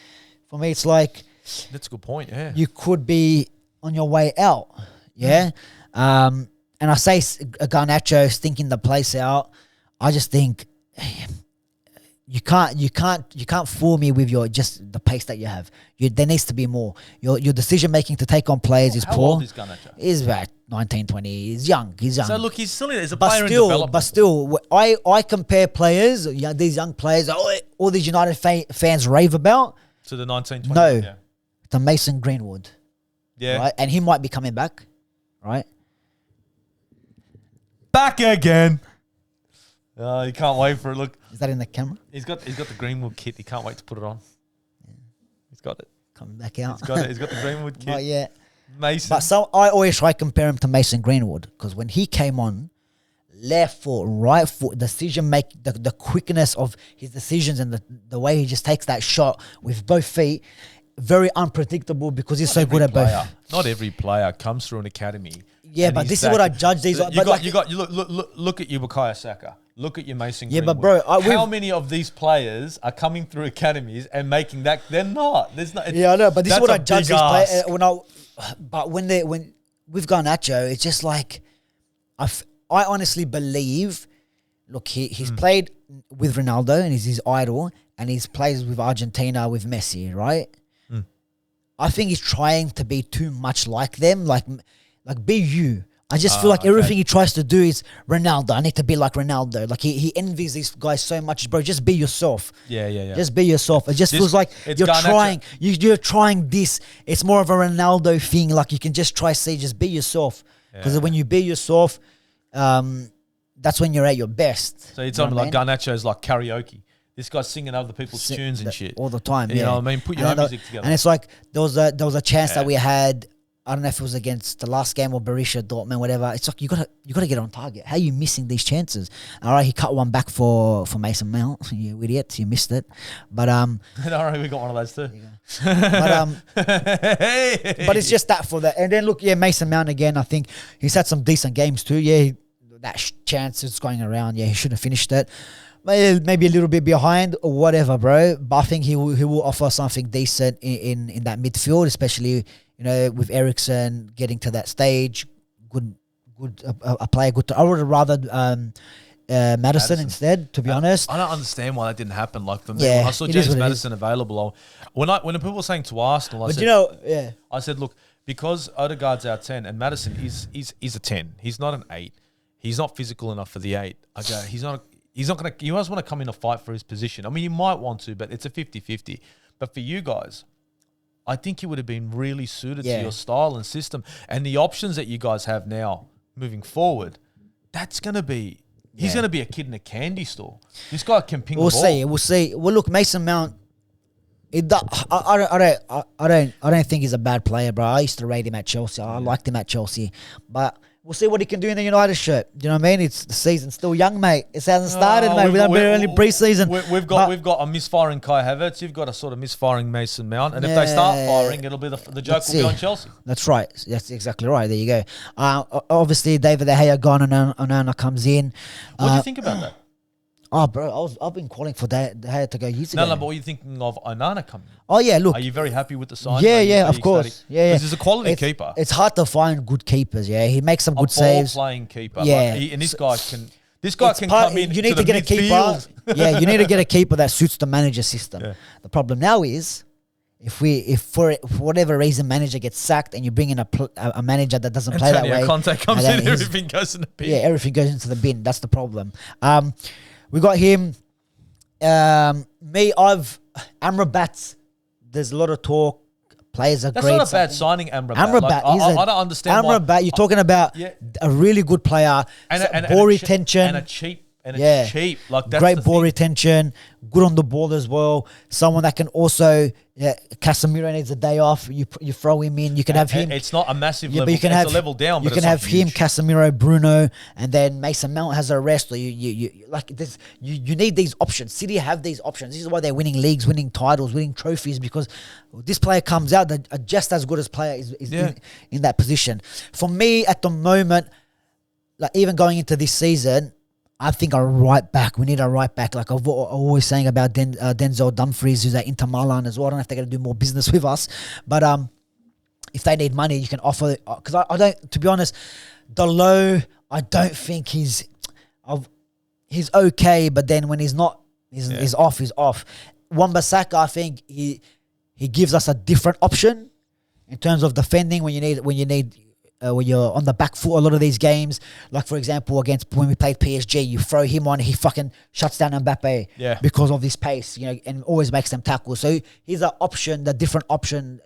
that's a good point. Yeah, you could be on your way out. Yeah, and I say Garnacho stinking the place out. I just think. You can't fool me with your just the pace that you have. There needs to be more. Your decision making to take on players is How poor. Old is Garnacho? He's about 19, 20. He's young. So look, he's still a player in development. But still, I compare players, these young players, all these United fans rave about. To the 19, 20. No, to Mason Greenwood. Yeah, right, and he might be coming back. Right, back again. Oh, you can't wait for it. Look, is that in the camera? He's got the Greenwood kit. He can't wait to put it on. Yeah. He's got it. Coming back out. He's got the Greenwood kit. Not yet. Mason. But I always try to compare him to Mason Greenwood because when he came on, left foot, right foot, decision make, the quickness of his decisions and the way he just takes that shot with both feet, very unpredictable because he's so good at both. Not every player comes through an academy. Yeah, but this is what I judge these. Look at your Bukayo Saka. Look at your Mason Greenwood. Yeah, but bro, how many of these players are coming through academies and making that? They're not. There's not. Yeah, I know, but this is what I judge these players. When we've Garnacho, it's just like I honestly believe. Look, he's played with Ronaldo and he's his idol, and he's plays with Argentina with Messi, right? I think he's trying to be too much like them, like be you. I just feel like everything he tries to do is Ronaldo. I need to be like Ronaldo. Like he envies these guys so much, bro. Just be yourself. Yeah. Just be yourself. It just feels like you're trying. You're trying this. It's more of a Ronaldo thing. Like you can just just be yourself. Because when you be yourself, that's when you're at your best. So you're talking like Garnacho is like karaoke. This guy's singing other people's tunes and shit all the time. You know what I mean? Put your own music together. And it's like there was a chance that we had. I don't know if it was against the last game or Borussia Dortmund, whatever. It's like you gotta get on target. How are you missing these chances? All right, he cut one back for Mason Mount. You idiot, you missed it. But all right, we got one of those too. But it's just that for that. And then look, Mason Mount again. I think he's had some decent games too. Yeah, that chance is going around. Yeah, he should have finished it. Maybe a little bit behind or whatever, bro. But I think he will offer something decent in that midfield, especially. You know, with Eriksen getting to that stage, a player good. I would have rather Maddison instead, to be honest. I don't understand why that didn't happen. Like for me, when I saw James Maddison available, when people were saying to Arsenal, I said, I said, look, because Odegaard's our 10 and Maddison is a 10. He's not an 8. He's not physical enough for the 8. I go, he's not. He's not going to. He always want to come in and fight for his position. I mean, he might want to, but it's a 50-50. But for you guys, I think he would have been really suited to your style and system. And the options that you guys have now moving forward, that's going to be... He's going to be a kid in a candy store. This guy can ping the ball. We'll see. Well, look, Mason Mount... I don't think he's a bad player, bro. I used to rate him at Chelsea. I liked him at Chelsea. But... we'll see what he can do in the United shirt. Do you know what I mean? It's the season's still young, mate. It hasn't started, mate. We've only pre-season. We've got a misfiring Kai Havertz. You've got a sort of misfiring Mason Mount. And if they start firing, it'll be the joke will be on Chelsea. That's right. That's exactly right. There you go. Obviously, David De Gea gone and Onana comes in. What do you think about that? Oh, bro, I've been calling for De Gea to go years ago. No, but what are you thinking of Onana coming? Oh, yeah, look. Are you very happy with the sign? Yeah, of course. Yeah. Because he's a quality keeper. It's hard to find good keepers, yeah. He makes some good saves. Ball-playing keeper. Yeah. And this guy can... This guy can come in. You need to get a keeper. Yeah, you need to get a keeper that suits the manager system. Yeah. The problem now is... If for whatever reason manager gets sacked and you bring in a manager that doesn't play that way... Conte comes in, everything goes in the bin. Yeah, everything goes into the bin. That's the problem. We got him... Amrabat, there's a lot of talk. Players are great. That's not a bad signing, Amrabat. I don't understand Amrabat, you're talking about a really good player. And ball retention. And it's cheap. Like, that's great ball retention. Good on the ball as well. Someone that can also... Casemiro needs a day off. You throw him in. You can have him. It's not a massive level. It's a level down. You can have him, Casemiro, Bruno, and then Mason Mount has a rest. Or you like this. You need these options. City have these options. This is why they're winning leagues, winning titles, winning trophies, because this player comes out that are just as good as player is in that position. For me, at the moment, like even going into this season, I think a right back. We need a right back. Like I'm always saying about Denzel Dumfries, who's at Inter Milan as well. I don't know if they're going to do more business with us. But if they need money, you can offer... Because I don't... To be honest, Delo, I don't think he's okay. But then when he's not, he's off. He's off. Wan-Bissaka, I think he gives us a different option in terms of defending when you're on the back foot a lot of these games. Like, for example, against when we played PSG, you throw him on, he fucking shuts down Mbappe because of this pace, and always makes them tackle. So he's an option, the different option,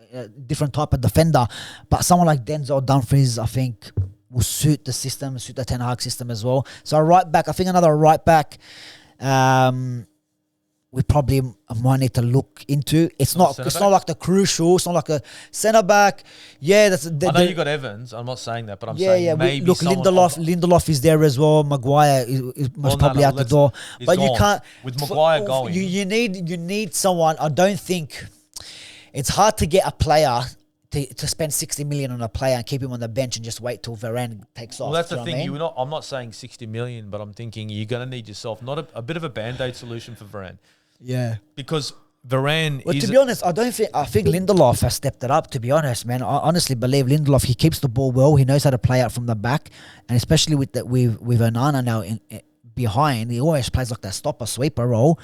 different type of defender. but someone like Denzel Dumfries, I think, will suit the system, suit the Ten Hag system as well. So a right back, I think another right back, we probably might need to look into. It's not like the crucial. It's not like a centre back. Yeah, I know you got Evans. I'm not saying that, but I'm saying maybe. Look, Lindelof is there as well. Maguire is most probably out the door. But you can't with Maguire going. You need someone. I don't think it's hard to get a player to spend 60 million on a player and keep him on the bench and just wait till Varane takes off. Well, that's the thing. I'm not saying 60 million, but I'm thinking you're going to need yourself not a bit of a band-aid solution for Varane. Yeah, because Varane. But to be honest, I think Lindelof has stepped it up. To be honest, man, I honestly believe Lindelof. He keeps the ball well. He knows how to play out from the back, and especially with Onana now behind, he always plays like that stopper sweeper role.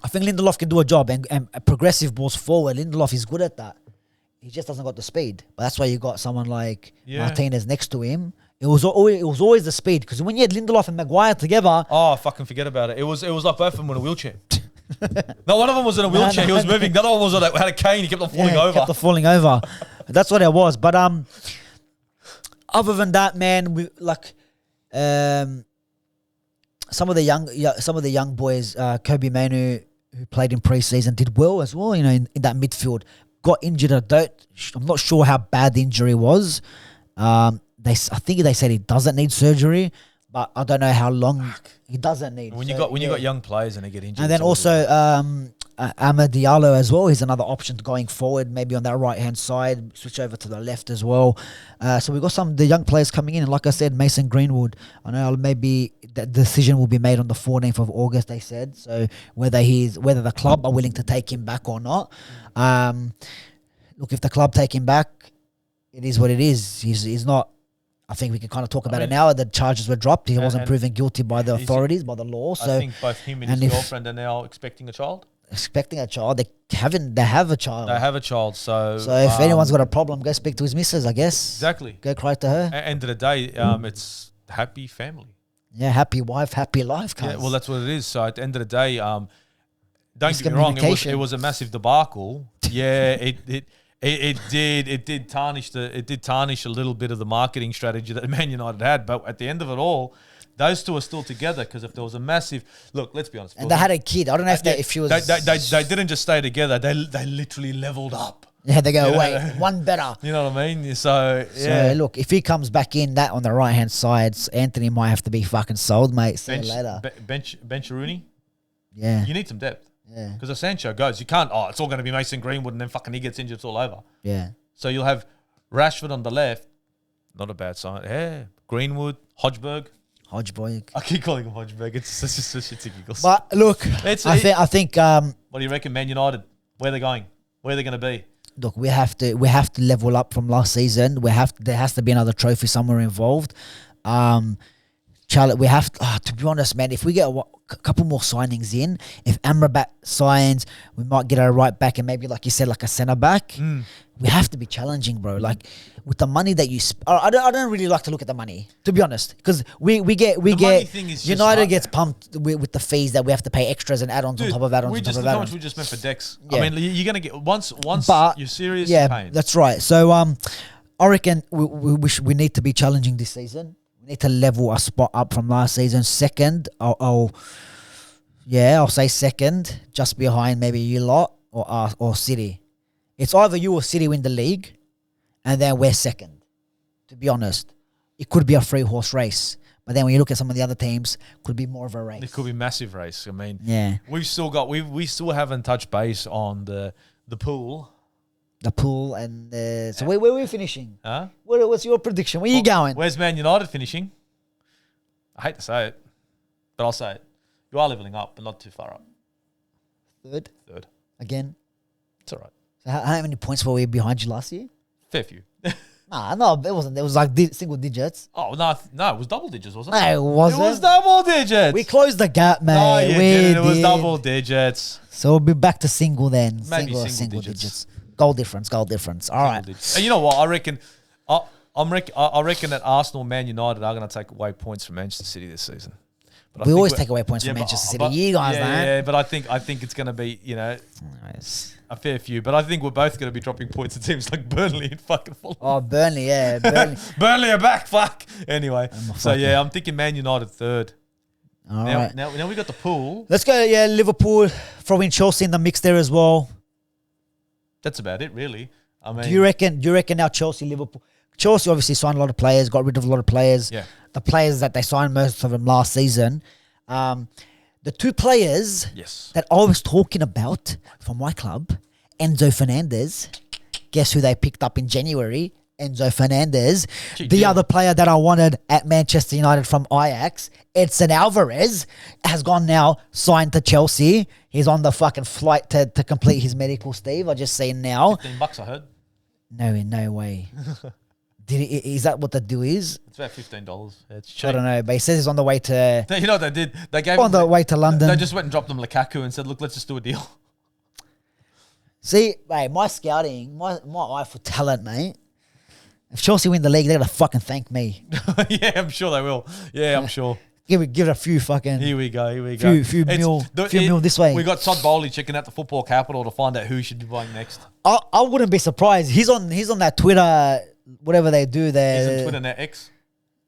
I think Lindelof can do a job and progressive balls forward. Lindelof is good at that. He just doesn't got the speed. But that's why you got someone like Martinez next to him. It was always the speed, because when you had Lindelof and Maguire together... Oh, fucking forget about it. It was like both of them in a wheelchair. No, one of them was in a wheelchair. He was moving. The other one had a cane. He kept on falling over. That's what it was. But other than that, man, some of the young boys, Kobe Manu, who played in pre-season, did well as well. In that midfield, got injured. I'm not sure how bad the injury was. I think they said he doesn't need surgery, but I don't know how long he doesn't need. When you got young players and they get injured, and then also Amad Diallo as well. He's another option going forward, maybe on that right hand side, switch over to the left as well. So we've got the young players coming in, and like I said, Mason Greenwood. I know maybe that decision will be made on the 14th of August. They said so whether the club are willing to take him back or not. Look, if the club take him back, it is what it is. He's not. I think we can kind of talk about it now. The charges were dropped. He wasn't proven guilty by the authorities, by the law. So I think both him and his girlfriend are now expecting a child. They have a child. They have a child. So if anyone's got a problem, go speak to his missus, I guess. Exactly. Go cry to her. At the end of the day, it's happy family. Yeah, happy wife, happy life. Yeah, well, that's what it is. So at the end of the day, don't get me wrong, it was a massive debacle. Yeah, it did tarnish a little bit of the marketing strategy that Man United had. But at the end of it all, those two are still together, because if there was a massive look, let's be honest, and they had a kid. I don't know if she was. They didn't just stay together. They literally leveled up. Yeah, they go, wait, one better. You know what I mean? So look, if he comes back in that on the right hand side, Anthony might have to be fucking sold, mate. See you later. Bench Rooney. Yeah, you need some depth. Yeah, because if Sancho goes, you can't. Oh, it's all going to be Mason Greenwood, and then fucking he gets injured, it's all over. Yeah. So you'll have Rashford on the left, not a bad sign. Yeah, Greenwood, Hodgberg. I keep calling him Hodgberg. It's just a giggles. But look, I think. What do you reckon, Man United? Where are they going? Where are they going to be? Look, we have to level up from last season. There has to be another trophy somewhere involved. Charlotte, we have to be honest, man. If we get a couple more signings in, if Amrabat signs, we might get a right back and maybe, like you said, like a centre back. We have to be challenging, bro. Like with the money that you, I don't really like to look at the money, to be honest, because we get United gets pumped with the fees that we have to pay extras and add-ons on top of add-ons. How much we just spent for Dex. Yeah. I mean, you're gonna get once you're serious. Yeah, you're paying. That's right. So I reckon we need to be challenging this season. We need to level a spot up from last season. Second, I'll say second, just behind maybe you lot or City. It's either you or City win the league, and then we're second. To be honest, it could be a 3-horse race, but then when you look at some of the other teams, it could be more of a race. It could be a massive race. I mean, yeah, we still haven't touched base on the pool. The pool and so where are we finishing? Huh? What's your prediction? Where are you going? Where's Man United finishing? I hate to say it, but I'll say it. You are leveling up, but not too far up. Third. Again. It's all right. So how many points were we behind you last year? Fair few. No, it wasn't. It was like single digits. Oh, no, it was double digits, wasn't it? No, it wasn't. It was double digits. We closed the gap, man. Oh, you did. It was double digits. So we'll be back to single then. Maybe single digits. Goal difference. All right. And you know what? I reckon that Arsenal, Man United are going to take away points from Manchester City this season. But we always take away points from Manchester City. You guys, man. Yeah, but I think it's going to be, nice. A fair few. But I think we're both going to be dropping points at teams like Burnley and fucking Fulham. Oh, Burnley, yeah. Burnley are back, fuck. Anyway, so yeah, I'm thinking Man United third. All right. Now we got the pool. Let's go, Liverpool, throwing Chelsea in the mix there as well. That's about it, really. I mean, do you reckon now Liverpool? Chelsea obviously signed a lot of players, got rid of a lot of players. Yeah. The players that they signed, most of them last season. The two players that I was talking about from my club, Enzo Fernandez. Guess who they picked up in January? Enzo Fernandez. The other player that I wanted at Manchester United from Ajax, Edson Alvarez, has gone now, signed to Chelsea. He's on the fucking flight to complete his medical, Steve. I just seen now. $15, I heard. No way. Is that what the deal is? It's about $15. It's cheap. I don't know, but he says he's on the way to... You know what they did? They gave on the way to London. They just went and dropped him Lukaku and said, look, let's just do a deal. See, mate, my scouting, my eye for talent, mate. If Chelsea win the league, they're going to fucking thank me. Yeah, I'm sure they will. Yeah, I'm sure. Give it a few fucking... Here we go. Few mil this way. We got Todd Bowley checking out the football capital to find out who he should be buying next. I wouldn't be surprised. He's on that Twitter, whatever they do there. He's on Twitter now,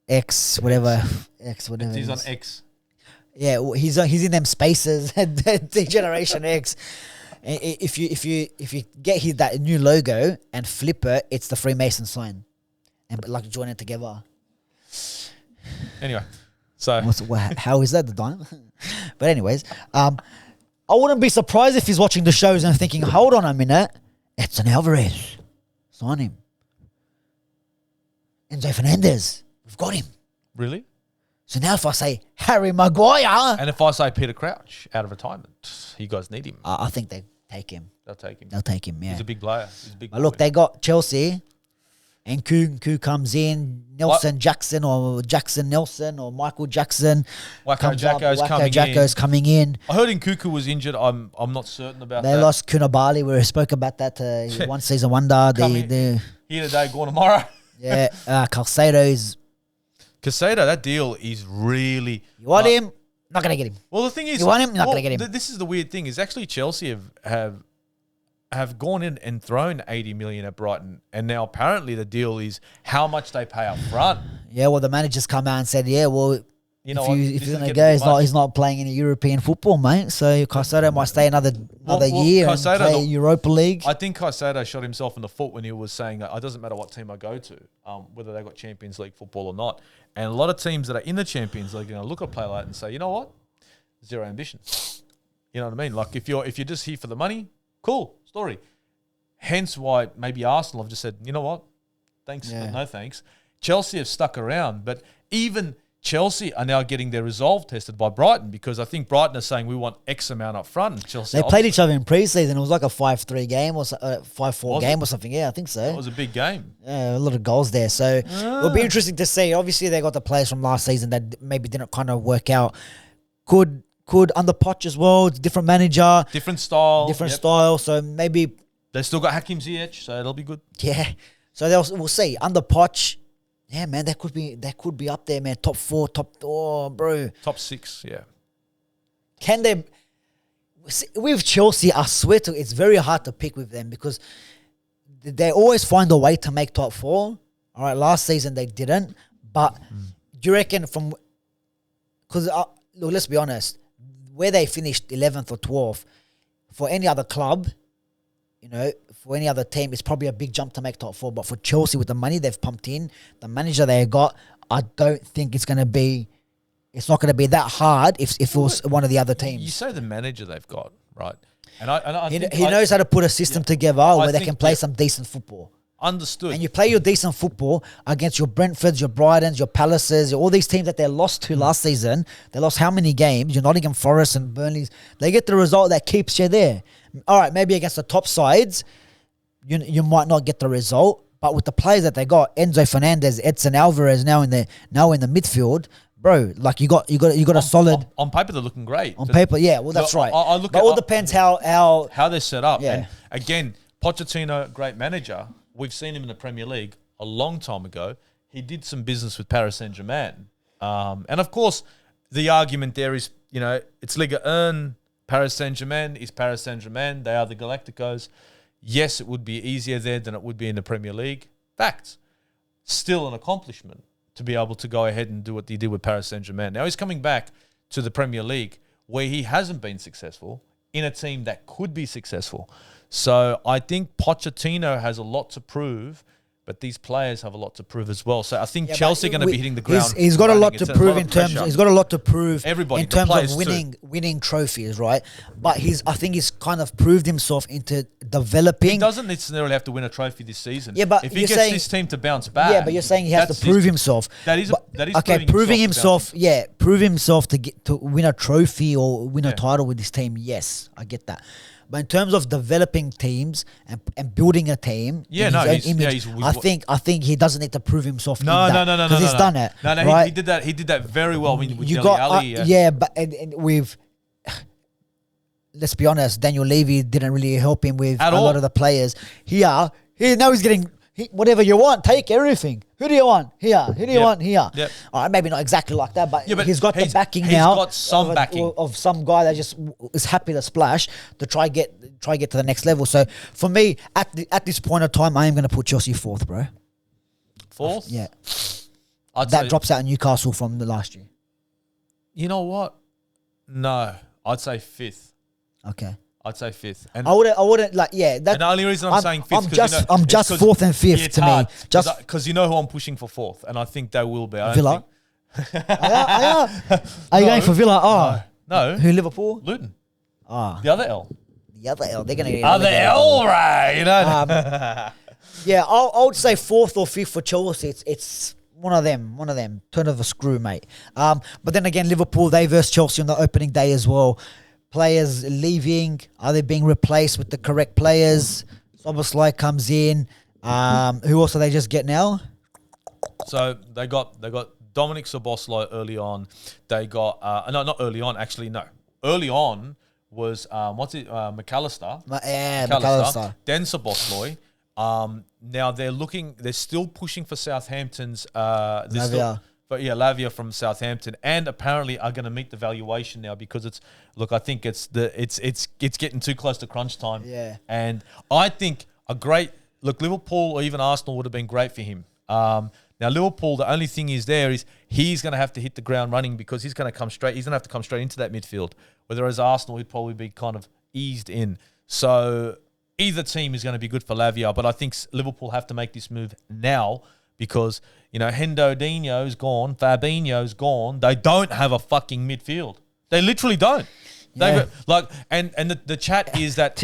X, whatever. X, whatever. He's on X. Yeah, he's in them spaces. Generation X. If you get that new logo and flip it, it's the Freemason sign, and like join it together. Anyway, so how is that the dime? But anyways, I wouldn't be surprised if he's watching the shows and thinking, hold on a minute, Edson Alvarez, sign him. Enzo Fernandez, we've got him. Really? So now if I say Harry Maguire... And if I say Peter Crouch out of retirement, you guys need him. I think they take him. They'll take him. Yeah. He's a big player. But look, they got Chelsea, and Nkunku comes in, Jackson Nelson or Michael Jackson. Wacko Jacko's coming in. I heard Nkunku was injured. I'm not certain about that. They lost Koulibaly. We spoke about that. One season wonder. Here today, gone tomorrow. Yeah, Calcedo is Casado, that deal is really... You want him? Not going to get him. Well, the thing is... You want him? Not going to get him. This is the weird thing, is actually Chelsea have gone in and thrown 80 million at Brighton, and now apparently the deal is how much they pay up front. Yeah, well, the managers come out and said, yeah, well... You know if he's going to go, he's not playing any European football, mate. So Caicedo might stay another year and play Europa League. I think Caicedo shot himself in the foot when he was saying that it doesn't matter what team I go to, whether they got Champions League football or not. And a lot of teams that are in the Champions League are going to look at a player like that and say, you know what? Zero ambition. You know what I mean? Like if you're just here for the money, cool story. Hence why maybe Arsenal have just said, you know what? Thanks, but no thanks. Chelsea have stuck around, but even Chelsea are now getting their resolve tested by Brighton, because I think Brighton are saying we want X amount up front. And Chelsea they played each other in pre-season. It was like a 5-3 game or 5-4 game or something. Yeah, I think so. It was a big game. Yeah, a lot of goals there. So it'll be interesting to see. Obviously, they got the players from last season that maybe didn't kind of work out. Could under Poch as well. Different manager. Different style. Style. So maybe... They still got Hakim Ziyech, so it'll be good. Yeah. So we'll see. Under Poch... Yeah, man, that could be up there, man. Top 4, bro. Top 6, yeah. Can they... With Chelsea, I swear to it's very hard to pick with them because they always find a way to make top 4. All right, last season they didn't. But do you reckon from... Because, look, let's be honest. Where they finished 11th or 12th, for any other club... You know, for any other team, it's probably a big jump to make top 4. But for Chelsea, with the money they've pumped in, the manager they got, I don't think it's not going to be that hard if it was one of the other teams. You say the manager they've got, right? And I he knows how to put a system together where they can play some decent football. Understood. And you play your decent football against your Brentfords, your Brightons, your Palaces, all these teams that they lost to last season. They lost how many games? Your Nottingham Forest and Burnley's. They get the result that keeps you there. All right, maybe against the top sides, you might not get the result. But with the players that they got, Enzo Fernandez, Edson Alvarez now in the midfield, bro, like you got a solid. On paper, they're looking great. On paper, yeah. Well, that's right. But it all depends how they're set up. Yeah. And again, Pochettino, great manager. We've seen him in the Premier League a long time ago. He did some business with Paris Saint-Germain. And of course, the argument there is, you know, it's Ligue 1. Paris Saint-Germain is Paris Saint-Germain. They are the Galacticos. Yes, it would be easier there than it would be in the Premier League. Facts. Still an accomplishment to be able to go ahead and do what he did with Paris Saint-Germain. Now he's coming back to the Premier League where he hasn't been successful in a team that could be successful. So I think Pochettino has a lot to prove, but these players have a lot to prove as well. So I think Chelsea are going to be hitting the ground. He's got a lot to prove in terms. He's got a lot to prove in terms of winning trophies, right? But I think he's kind of proved himself into developing. He doesn't necessarily have to win a trophy this season. Yeah, but if he gets this team to bounce back, yeah, but you're saying he has to prove himself. That is okay. Proving himself, prove himself to win a trophy or win a title with this team. Yes, I get that. But in terms of developing teams and building a team, I think he doesn't need to prove himself. No, because he's done it. No, right? he did that. He did that very well with you Dele Alli. But and with, let's be honest, Daniel Levy didn't really help him with a lot of the players. Now he's getting. Whatever you want, take everything. Who do you want here? Who do you want here? Yep. All right, maybe not exactly like that, but but he's got the backing now. He's got some backing of some guy that just is happy to splash to try get to the next level. So for me, at this point of time, I am going to put Chelsea 4th, bro. 4th? Yeah. That drops out Newcastle from the last year. You know what? No, I'd say 5th. Okay. I'd say 5th. And I wouldn't like, yeah. And the only reason I'm saying 5th because I'm just 4th and 5th to me. Just because you know who I'm pushing for 4th, and I think they will be. Villa. Are you going for Villa? Oh no. Who, Liverpool? Luton. The other L. The other L. They're going to get other L, right? You know. Yeah, I would say 4th or 5th for Chelsea. It's one of them. Turn of a screw, mate. But then again, Liverpool, they versed Chelsea on the opening day as well. Players leaving, are they being replaced with the correct players? Szoboszlai comes in. Who else are they just get now? So they got Dominic Szoboszlai early on. They got not early on, actually, no. Early on was McAllister. McAllister. Then Szoboszlai. Now they're still pushing for Southampton's But yeah, Lavia from Southampton, and apparently are going to meet the valuation now because it's. Look, I think it's getting too close to crunch time. Yeah. And I think Liverpool or even Arsenal would have been great for him. Now Liverpool, the only thing is he's going to have to hit the ground running because he's going to come straight. He's going to have to come straight into that midfield. Whereas Arsenal, he'd probably be kind of eased in. So either team is going to be good for Lavia, but I think Liverpool have to make this move now. Because, Hendo Dino's gone, Fabinho's gone. They don't have a fucking midfield. They literally don't. Yeah. The chat is that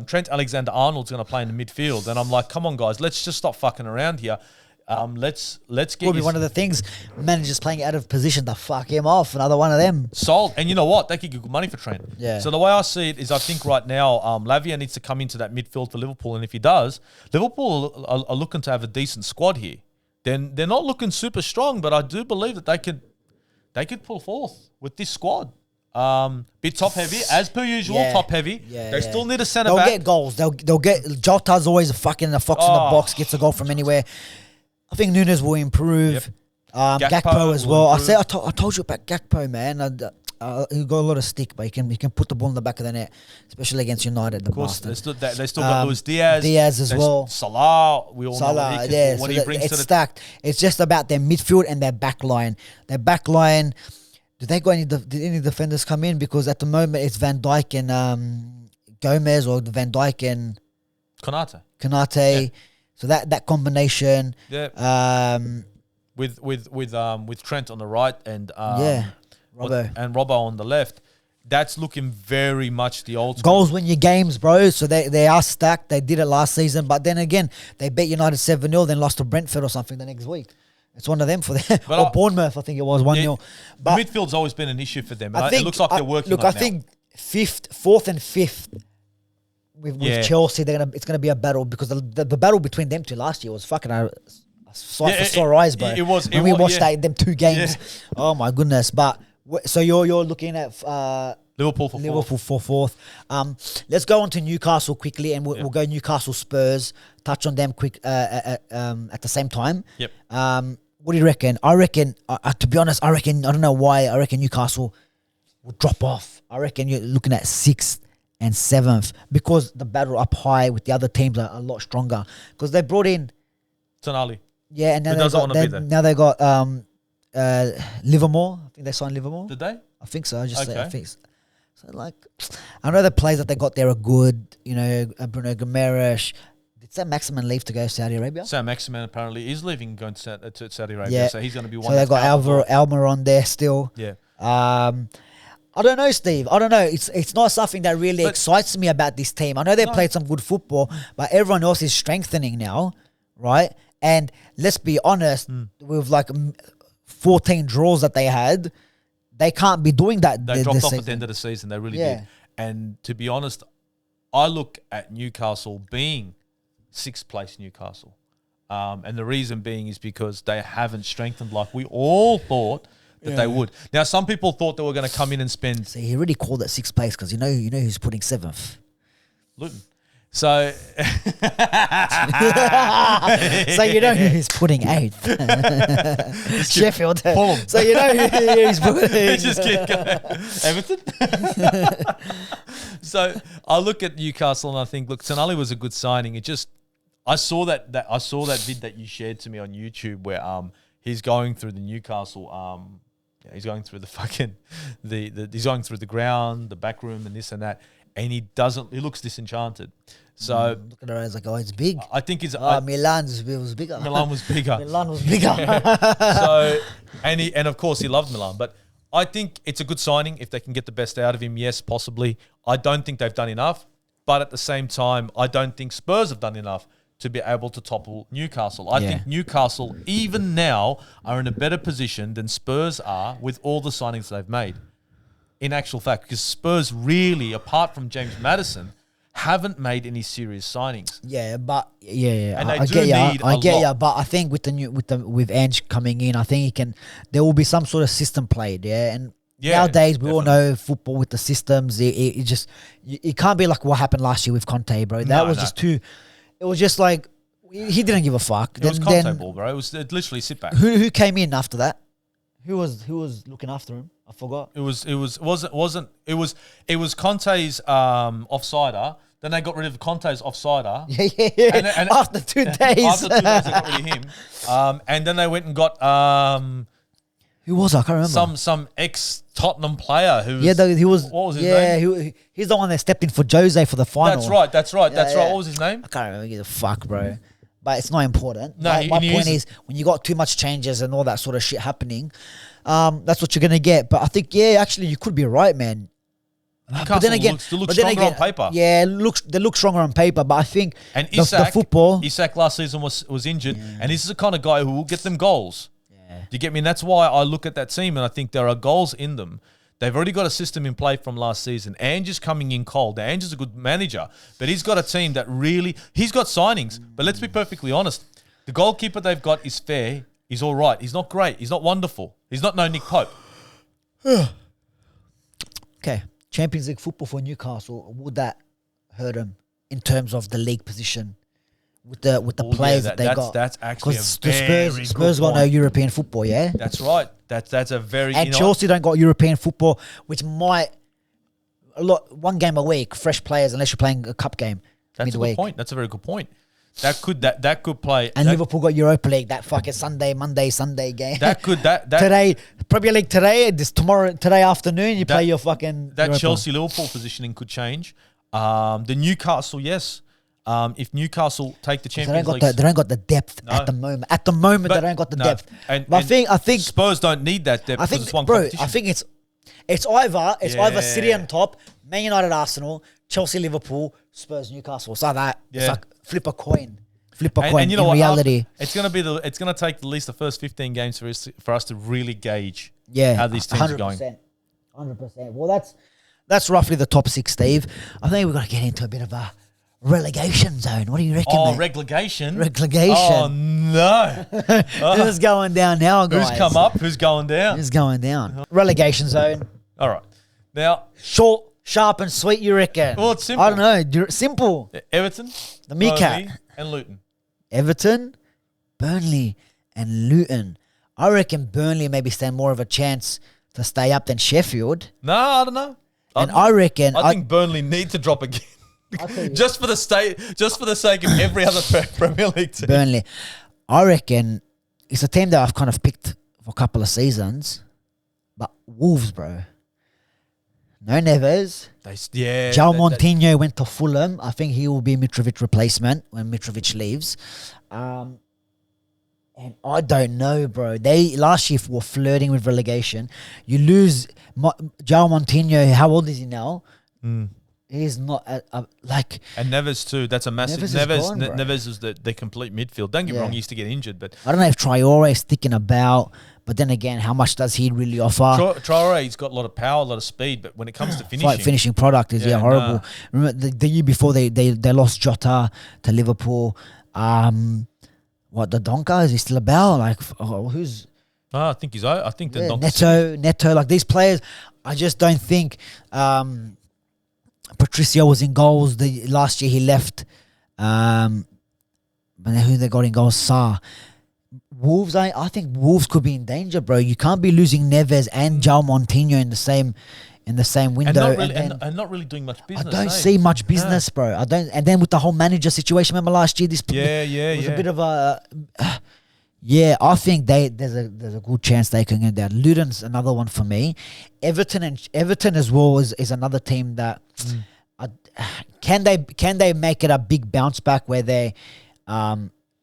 Trent Alexander-Arnold's going to play in the midfield, and I'm like, come on, guys, let's just stop fucking around here. Let's get. Could be one of the things. Managers playing out of position to fuck him off. Another one of them. Sold. And you know what? They could get good money for Trent. Yeah. So the way I see it is, I think right now, Lavia needs to come into that midfield for Liverpool, and if he does, Liverpool are looking to have a decent squad here. Then they're not looking super strong, but I do believe that they could pull forth with this squad. Bit top heavy as per usual. Yeah. Top heavy. Yeah, they still need a centre They'll back. get goals. They'll get. Jota's always a fucking fox in the box. Gets a goal from anywhere. I think Nunes will improve. Yep. Gakpo as well. Improve. I told you about Gakpo, man. He got a lot of stick, but he can put the ball in the back of the net, especially against United. Of course, they still got Luis Diaz. Diaz as well. Salah. We all know what he brings to the stacked. It's just about their midfield and their back line. Their back line. Did any defenders come in? Because at the moment it's Van Dijk and Gomez, or Van Dijk and Konate. Yeah. So that combination. Yeah. With Trent on the right and Robbo on the left, that's looking very much the old school. Goals win your games, bro. So they are stacked. They did it last season, but then again, they beat United 7-0, then lost to Brentford or something the next week. It's one of them for them. Or Bournemouth, I think it was 1-0. But the midfield's always been an issue for them. It looks like they're working on it now. I think fourth and fifth with Chelsea, it's gonna be a battle, because the battle between them two last year was fucking a sight for sore eyes, bro. It was. When we watched them 2 games. Yeah. Oh my goodness! But so you're looking at Liverpool for fourth. Let's go on to Newcastle quickly, and we'll go Newcastle Spurs. Touch on them quick at the same time. Yep. What do you reckon? I reckon, to be honest, I don't know why. I reckon Newcastle will drop off. I reckon you're looking at 6th and 7th, because the battle up high with the other teams are a lot stronger. Because they brought in Tonali. Yeah, and now they got Livermore. I think they signed Livermore. Did they? I think so. I think so. So I know the players that they got there are good. Bruno Guimaraes. Did Sam Maximin leave to go to Saudi Arabia? Sam Maximin apparently is leaving, going to Saudi Arabia. Yeah. So he's going to be one. So they got Almiron there still. Yeah. I don't know, Steve. I don't know. It's not something that really excites me about this team. I know they played some good football, but everyone else is strengthening now, right? And let's be honest, with 14 draws that they had, they can't be doing that. They dropped off at the end of the season. They really did. And to be honest, I look at Newcastle being 6th place Newcastle. And the reason being is because they haven't strengthened like we all thought that they would. Now, some people thought they were going to come in and spend... See, he really called it 6th place because you know who's putting 7th. Luton. So... so you know who's putting 8th. Sheffield. Fulham. So you know who's putting... Just keep going. Everton? So I look at Newcastle and I think, look, Tonali was a good signing. It just... I saw that vid that you shared to me on YouTube where he's going through the Newcastle... he's going through the fucking... he's going through the ground, the back room and this and that. And he looks disenchanted. So look at her as it's big. I think it's Milan was bigger. Milan was bigger. Milan was bigger. So and of course he loved Milan, but I think it's a good signing if they can get the best out of him. Yes, possibly. I don't think they've done enough, but at the same time, I don't think Spurs have done enough to be able to topple Newcastle. I think Newcastle even now are in a better position than Spurs are with all the signings they've made. In actual fact, because Spurs really, apart from James Maddison, haven't made any serious signings. Yeah, but and I get you, but I think with Ange coming in, I think there will be some sort of system played. Yeah, and nowadays we all know football with the systems. It can't be like what happened last year with Conte, bro. That was just too. It was just like He didn't give a fuck. It was Conte ball, bro. It was literally sit back. Who came in after that? Who was looking after him? I forgot. It was Conte's offsider. Then they got rid of Conte's offsider. Yeah. And after 2 days. After 2 days, they got rid of him. And then they went and got who was I? I can't remember. Some ex-Tottenham player who was, he was. What was his name? He's the one that stepped in for Jose for the final. That's right. What was his name? I can't remember. Give a fuck, bro. But it's not important. No, my point is when you got too much changes and all that sort of shit happening, that's what you're gonna get. But I think actually you could be right, man. Newcastle but then again, looks stronger on paper. Yeah, they look stronger on paper, but I think and the football. Isak last season was injured, and this is the kind of guy who will get them goals. Yeah. Do you get me? And that's why I look at that team and I think there are goals in them. They've already got a system in play from last season. Ange's coming in cold. Ange's a good manager, but he's got a team that really... He's got signings, but let's be perfectly honest. The goalkeeper they've got is fair. He's all right. He's not great. He's not wonderful. He's not no Nick Pope. Okay. Champions League football for Newcastle, would that hurt them in terms of the league position with the players that they got? That's actually a very Spurs got no European football, yeah? That's right. That's a very... And Chelsea don't got European football, which might... one game a week, fresh players, unless you're playing a cup game midweek. That's a good point. That's a very good point. That could play... And Liverpool got Europa League, that fucking Sunday game. Today, Premier League today afternoon, you play your fucking That Europa. Chelsea-Liverpool positioning could change. The Newcastle, yes. If Newcastle take the Champions League... They don't got the depth at the moment. At the moment, they don't got the depth. But I think Spurs don't need that depth because it's one competition. I think it's either City on top, Man United, Arsenal, Chelsea, Liverpool, Spurs, Newcastle. It's like that. Yeah. It's like flip a coin. And you know what? Reality, it's gonna take at least the first 15 games for us to really gauge how these teams are going. 100%. Well, that's roughly the top 6, Steve. I think we've got to get into a bit of a relegation zone. What do you reckon? Oh, relegation. Oh no! Who's going down now, guys? Who's come up? Who's going down? Who's going down? Relegation zone. All right. Now, short, sharp, and sweet. You reckon? Well, it's simple. I don't know. Simple. Everton, the Meerkat, and Luton. Everton, Burnley, and Luton. I reckon Burnley maybe stand more of a chance to stay up than Sheffield. No, I don't know. I think Burnley need to drop again. just for the sake of every other Premier League team. Burnley. I reckon it's a team that I've kind of picked for a couple of seasons. But Wolves, bro. No Neves. João Moutinho went to Fulham. I think he will be Mitrovic replacement when Mitrovic leaves. And I don't know, bro. They last year were flirting with relegation. You lose João Moutinho. How old is he now? He's not like... And Neves too. That's a massive... Neves is the complete midfield. Don't get me wrong, he used to get injured, but... I don't know if Traore is sticking about, but then again, how much does he really offer? Traore's got a lot of power, a lot of speed, but when it comes to finishing... finishing product is horrible. Nah. Remember the year before they lost Jota to Liverpool. The Donka, is he still about? Like, who's... I think he's out. I think the Donka... Neto, like these players, I just don't think... Patricio was in goals. Last year he left. But who they got in goals? Sarr. Wolves, I think Wolves could be in danger, bro. You can't be losing Neves and João Moutinho in the same window. And not really doing much business. I don't see much business, bro. I don't. And then with the whole manager situation, remember last year? This was a bit of a... I think there's a good chance they can get that. Luton's another one for me. Everton as well is another team that can they make it a big bounce back where they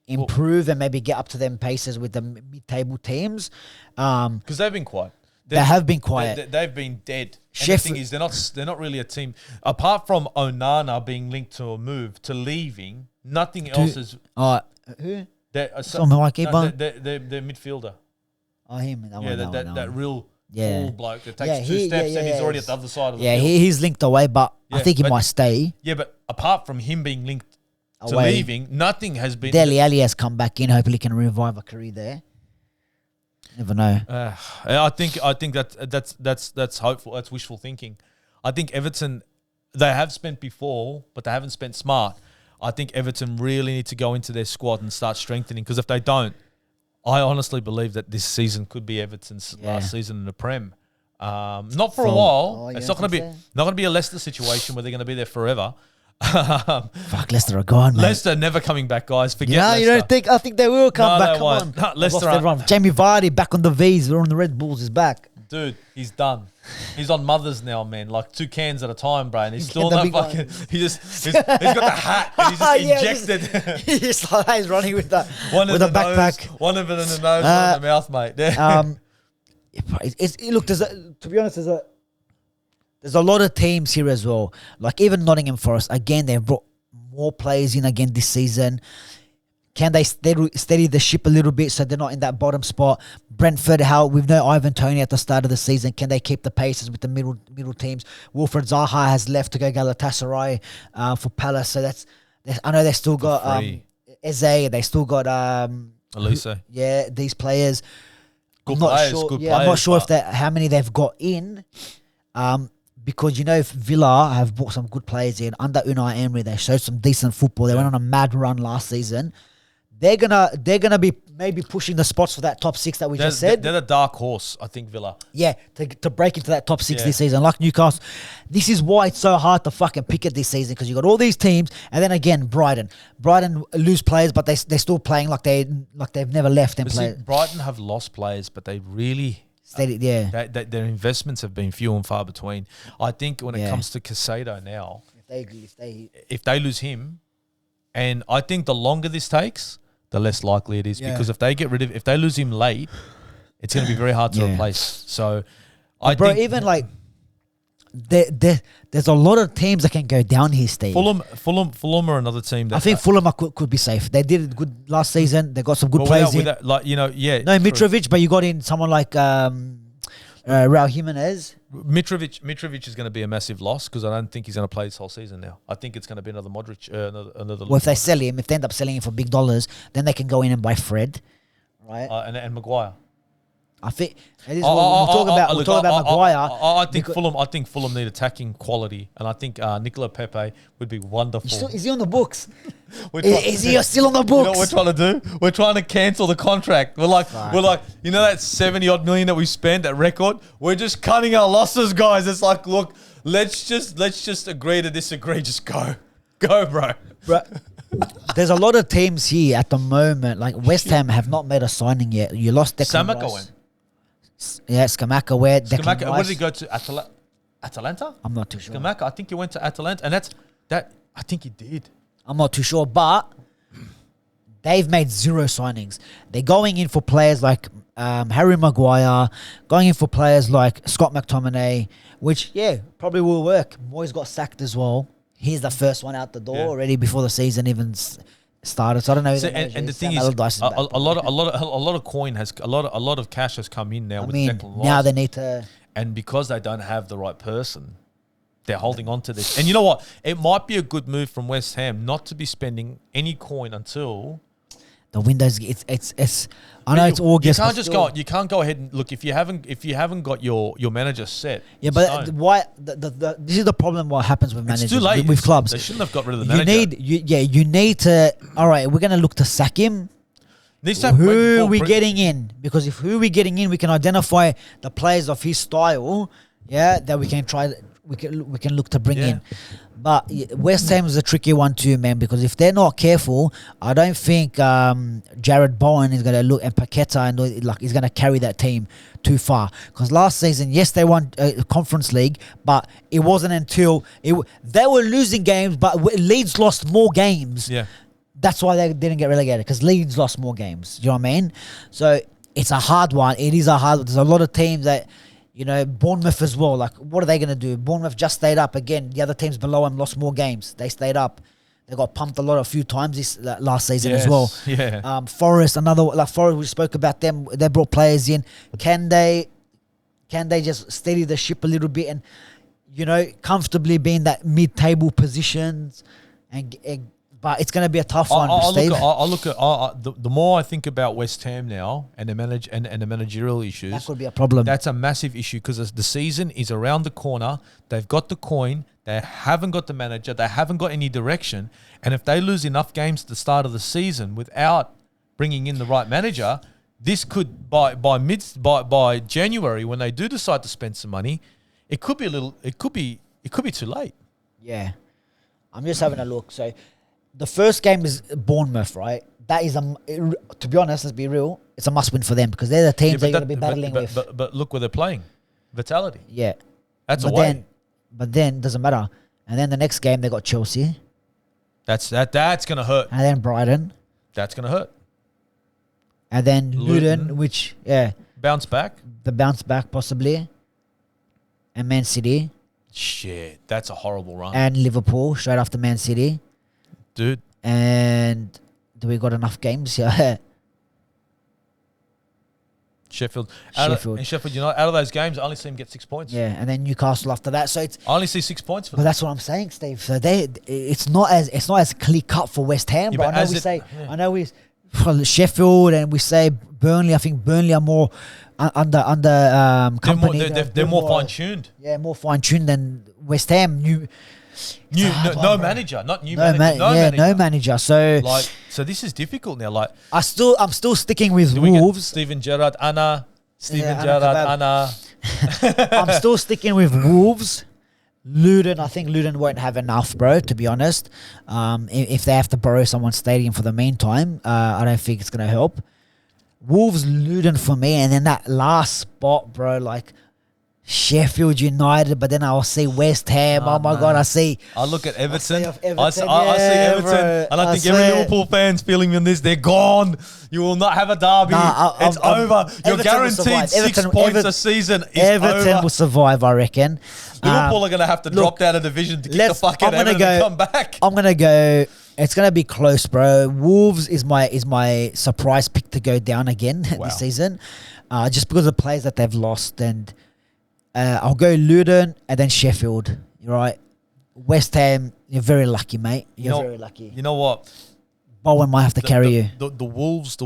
improve and maybe get up to them paces with the mid-table teams? Because they've been quiet. They have been quiet. They've been dead. And the thing is, they're not really a team. Apart from Onana being linked to a move to leaving, nothing else is. Who? They're midfielder. Oh, him. That real tall bloke that takes 2 steps and he's already at the other side of the field. He's linked away, but I think he might stay. Yeah, but apart from him being linked to leaving, nothing has been... Dele Alli has come back in. Hopefully can revive a career there. Never know. I think that's hopeful. That's wishful thinking. I think Everton, they have spent before, but they haven't spent smart. I think Everton really need to go into their squad and start strengthening, because if they don't, I honestly believe that this season could be Everton's last season in the Prem. Not for a while. It's not going to be a Leicester situation where they're going to be there forever. Fuck, Leicester are gone, man. Leicester never coming back, guys. Forget Leicester. You don't think? I think they will come back. Come on. No, Leicester. Jamie Vardy back on the V's. We're on the Red Bulls. Is back. Dude, he's done. He's on mothers now, man. Like 2 cans at a time, bro. And he's still not fucking. He's got the hat. And he's just injected. He's running with that. One with in a the backpack. Nose, one of it in the nose, one in the mouth, mate. Look, to be honest, there's a lot of teams here as well. Like even Nottingham Forest, again, they've brought more players in again this season. Can they steady the ship a little bit so they're not in that bottom spot? Brentford, we've no Ivan Toney at the start of the season. Can they keep the paces with the middle teams? Wilfred Zaha has left to go Galatasaray for Palace. So I know they still got Eze. They still got Elise. Yeah, these players. Good players. I'm not sure how many they've got in. Because if Villa have brought some good players in under Unai Emery, they showed some decent football. They went on a mad run last season. They're gonna be maybe pushing the spots for that top 6 that we just said. They're the dark horse, I think, Villa. Yeah, to break into that top 6 this season, like Newcastle. This is why it's so hard to fucking pick it this season, because you got all these teams, and then again Brighton lose players, but they're still playing like they've never left and played. Brighton have lost players, but they really. Their investments have been few and far between. I think when it comes to Caicedo now, if they lose him, and I think the longer this takes, the less likely it is, because if they lose him late, it's going to be very hard to replace. So, even like there's a lot of teams that can go down here, Steve. Fulham are another team. I think Fulham could be safe. They did it good last season. They got some good players in. No Mitrovic, but you got in someone like Raul Jimenez. Mitrovic is going to be a massive loss, because I don't think he's going to play this whole season now. I think it's going to be another Modric. Another. Well, if they sell him, if they end up selling him for big dollars, then they can go in and buy Fred, right? And Maguire. I think we'll talk about Maguire. I think Fulham need attacking quality, and I think Nicola Pepe would be wonderful. Is he on the books? Is he still on the books? You know what we're trying to do? We're trying to cancel the contract. We're like, that 70 odd million that we spent at record. We're just cutting our losses, guys. It's like, look, let's just agree to disagree. Just go, bro. There's a lot of teams here at the moment. Like West Ham have not made a signing yet. You lost Declan Rice. Yeah, Scamacca. Where did he go to? Atalanta? I'm not too sure. Scamacca, I think he went to Atalanta, and I think he did. I'm not too sure, but they've made 0 signings. They're going in for players like Harry Maguire, going in for players like Scott McTominay, which, probably will work. Moyes got sacked as well. He's the first one out the door already before the season even started. So I don't know. And the thing is, a lot of coin has a lot of cash has come in now. Now they need to, and because they don't have the right person, they're holding on to this. And you know what? It might be a good move from West Ham not to be spending any coin until the windows. It's. I know it's August. You can't just go. You can't go ahead and look if you haven't got your manager set. Yeah, but why? This is the problem. What happens with managers? It's too late with clubs. They shouldn't have got rid of the manager. You need to. All right, we're going to look to sack him. Who are we getting in? Because if who we're getting in, we can identify the players of his style. Yeah, that we can try. We can look to bring in. But West Ham is a tricky one too, man, because if they're not careful, I don't think Jared Bowen is going to look, and Paqueta and he's going to carry that team too far. Because last season, yes, they won Conference League, but it wasn't until they were losing games, but Leeds lost more games. Yeah, that's why they didn't get relegated, because Leeds lost more games. Do you know what I mean? So it's a hard one. It is a hard one. There's a lot of teams that. Bournemouth as well. Like, what are they going to do? Bournemouth just stayed up again. The other teams below them lost more games. They stayed up. They got pumped a few times this last season as well. Yeah. Forest, Forest. We spoke about them. They brought players in. Can they just steady the ship a little bit and comfortably be in that mid-table positions and But it's going to be a tough one, Steve. The more I think about West Ham now and the managerial issues, that could be a problem. That's a massive issue because the season is around the corner. They've got the coin. They haven't got the manager. They haven't got any direction. And if they lose enough games at the start of the season without bringing in the right manager, this could by January when they do decide to spend some money, it could be too late. Yeah, I'm just having a look. So. The first game is Bournemouth, right? That is, to be honest, let's be real, it's a must-win for them because they're the teams they're going to be battling with. But look where they're playing. Vitality. Yeah. That's away. But then, doesn't matter. And then the next game, they got Chelsea. That's going to hurt. And then Brighton. That's going to hurt. And then Luton, which, bounce back. The bounce back, possibly. And Man City. Shit, that's a horrible run. And Liverpool, straight after Man City. Dude. And do we got enough games here? Sheffield, you know, out of those games, I only see them get 6 points. Yeah, and then Newcastle after that. So it's I only see 6 points for them. But that's what I'm saying, Steve. So it's not as clear cut for West Ham. Yeah, but I know we for Sheffield and we say Burnley. I think Burnley are more under company. They're more fine tuned. Yeah, more fine tuned than West Ham. No manager. No manager. So this is difficult now. Like I'm still sticking with Wolves. Steven Gerrard, Anna. I'm still sticking with Wolves. Luton, I think Luton won't have enough, bro, to be honest. If they have to borrow someone's stadium for the meantime, I don't think it's going to help. Wolves, Luton for me, and then that last spot, bro, like Sheffield United, but then I'll see West Ham. Oh my God, I look at Everton. I see Everton, bro, and I think every Liverpool fan's feeling in this. They're gone. You will not have a derby. It's over. You're guaranteed 6 points a season. Everton will survive, I reckon. Liverpool are going to have to drop down a division to kick the fuck out of Everton and come back. I'm going to go. It's going to be close, bro. Wolves is my surprise pick to go down again this season, just because of the players that they've lost. And I'll go Luton and then Sheffield. You're right. West Ham, you're very lucky, mate. You're very lucky. You know what? Bowen might have to carry you. The Wolves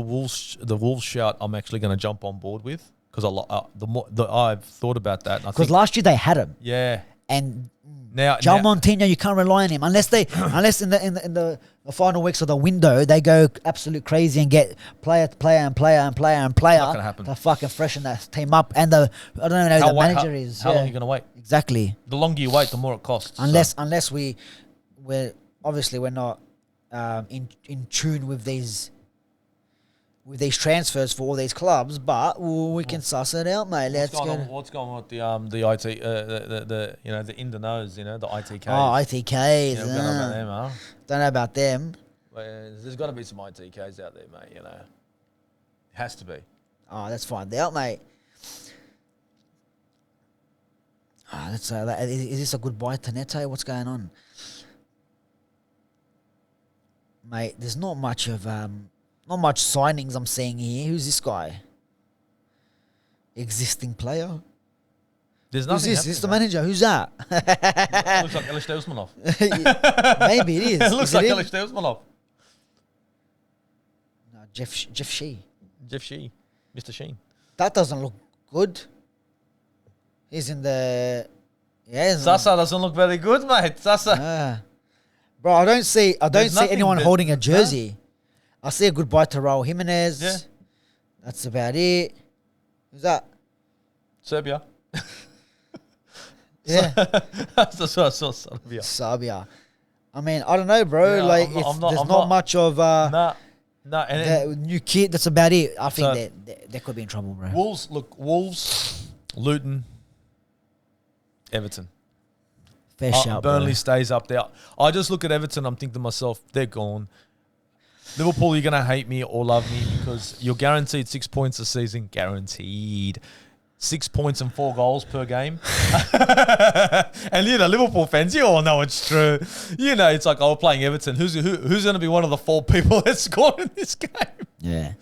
shout. I'm actually going to jump on board with because I've thought about that. Because last year they had him. Yeah. And now Montinho, you can't rely on him unless in the final weeks of the window they go absolute crazy and get player. Not gonna happen. To fucking freshen that team up. And I don't know who the manager is. How long are you gonna wait? Exactly. The longer you wait, the more it costs. Unless we're obviously we're not in tune with these transfers for all these clubs, but we can suss it out, mate. What's going on with the IT, the in the nose, the ITKs? Oh, ITKs. Don't know about them, huh? Don't know about them. There's got to be some ITKs out there, mate. It has to be. Oh, let's find out, mate. Is this a good buy to Neto? What's going on, mate? There's not much signings I'm seeing here. Who's this guy? Existing player. There's nothing. Who's this? Is this the manager? Who's that? Looks like Elish Usmanov. Maybe it is. It looks like Elish Usmanov. No, Jeff Shee. Jeff Shee. Mr. Sheen. That doesn't look good. He's in the... Yeah, Sasa doesn't look very good, mate. Sasa. Bro, I don't see anyone holding a jersey. Huh? I see a goodbye to Raul Jimenez. Yeah. That's about it. Who's that? Serbia. Yeah. That's what I saw, Serbia. I mean, I don't know, bro. Yeah, there's not much of new kid. That's about it. I think they could be in trouble, bro. Wolves, Luton, Everton. Fair shout, Burnley bro. stays up there. I just look at Everton. I'm thinking to myself, they're gone. Liverpool, you're gonna hate me or love me because you're guaranteed 6 points a season. Guaranteed. 6 points and 4 goals per game. And Liverpool fans, you all know it's true. It's like, we're playing Everton. Who's going to be one of the 4 people that scored in this game? Yeah.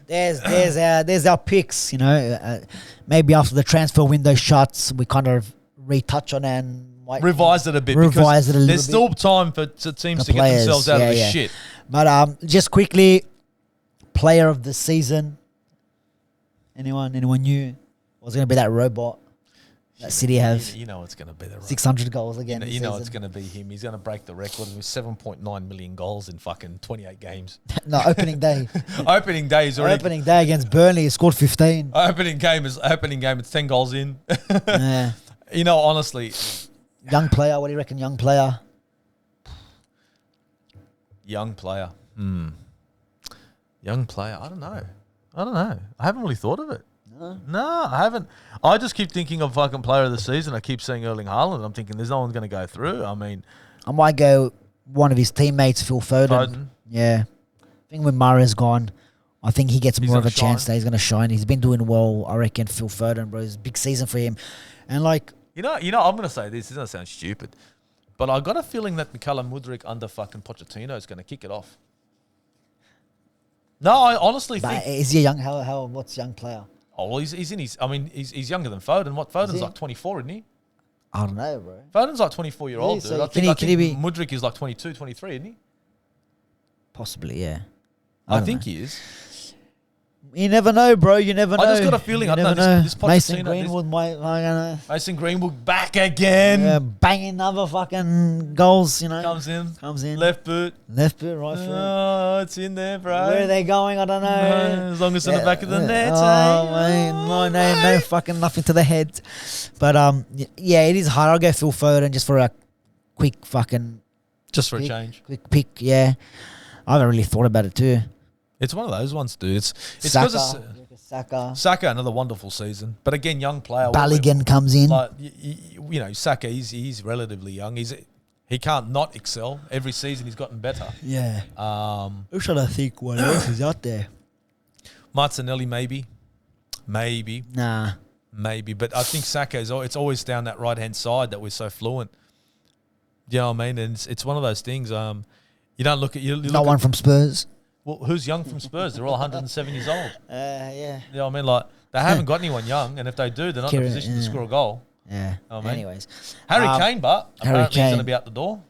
There's our picks, maybe after the transfer window shuts, we kind of retouch on and might revise it a bit. Revise it a little There's bit. still time for teams to players, get themselves out of this shit. But just quickly, player of the season. Anyone new? Was it going to be that robot that City have? You know it's going to be the robot. 600 goals again. You know it's going to be him. He's going to break the record with 7.9 million goals in fucking 28 games. No, opening day. Opening day is already. Opening day against Burnley, he scored 15. Opening game. It's 10 goals in. Yeah. You know, honestly, Young player. What do you reckon? Young player. Young player. Young player. I don't know. I haven't really thought of it. No, I haven't. I just keep thinking of fucking player of the season. I keep seeing Erling Haaland. I'm thinking there's no one's going to go through. I mean, I might go one of his teammates, Phil Foden. Yeah. I think when Mara's gone, I think he gets more of a chance that he's going to shine. He's been doing well, I reckon, Phil Foden, bro. It's a big season for him. And like... You know, I'm going to say this. This doesn't sound stupid. But I got a feeling that Mykhailo Mudryk under fucking Pochettino is going to kick it off. No, I honestly think... Is he a young... What's young player? Oh, well, he's in his... I mean, he's younger than Foden. Foden's like 24, isn't he? I don't know, bro. Foden's like 24-year-old, dude. So I think Mudryk is like 22, 23, isn't he? Possibly, yeah. I think he is. You never know, bro. You never know. I just got a feeling. I don't know. This Mason Greenwood might... Mason Greenwood back again. Yeah, banging another fucking goals, you know. Comes in. Left boot, right foot. Oh, it's in there, bro. Where are they going? I don't know. As long as it's in the back of the net. No fucking nothing to the head. But yeah, it is hard. I'll go Phil Foden just for a quick fucking... Just for a change. Quick pick, yeah. I haven't really thought about it too. It's one of those ones, dude. It's Saka, another wonderful season. But again, young player. Balogun comes in. Like, you know, Saka, he's relatively young. He can't not excel. Every season he's gotten better. Yeah. Who should I think what else is out there? Martinelli, maybe. Nah. Maybe. But I think Saka, it's always down that right-hand side that we're so fluent. You know what I mean? And it's one of those things. You don't look at... No one from Spurs. Well, who's young from Spurs? They're all 107 years old. Yeah. You know what I mean? Like, they haven't got anyone young, and if they do, they're not in a position to score a goal. Yeah. You know what I mean? Anyways. Harry Kane, but apparently he's going to be out the door.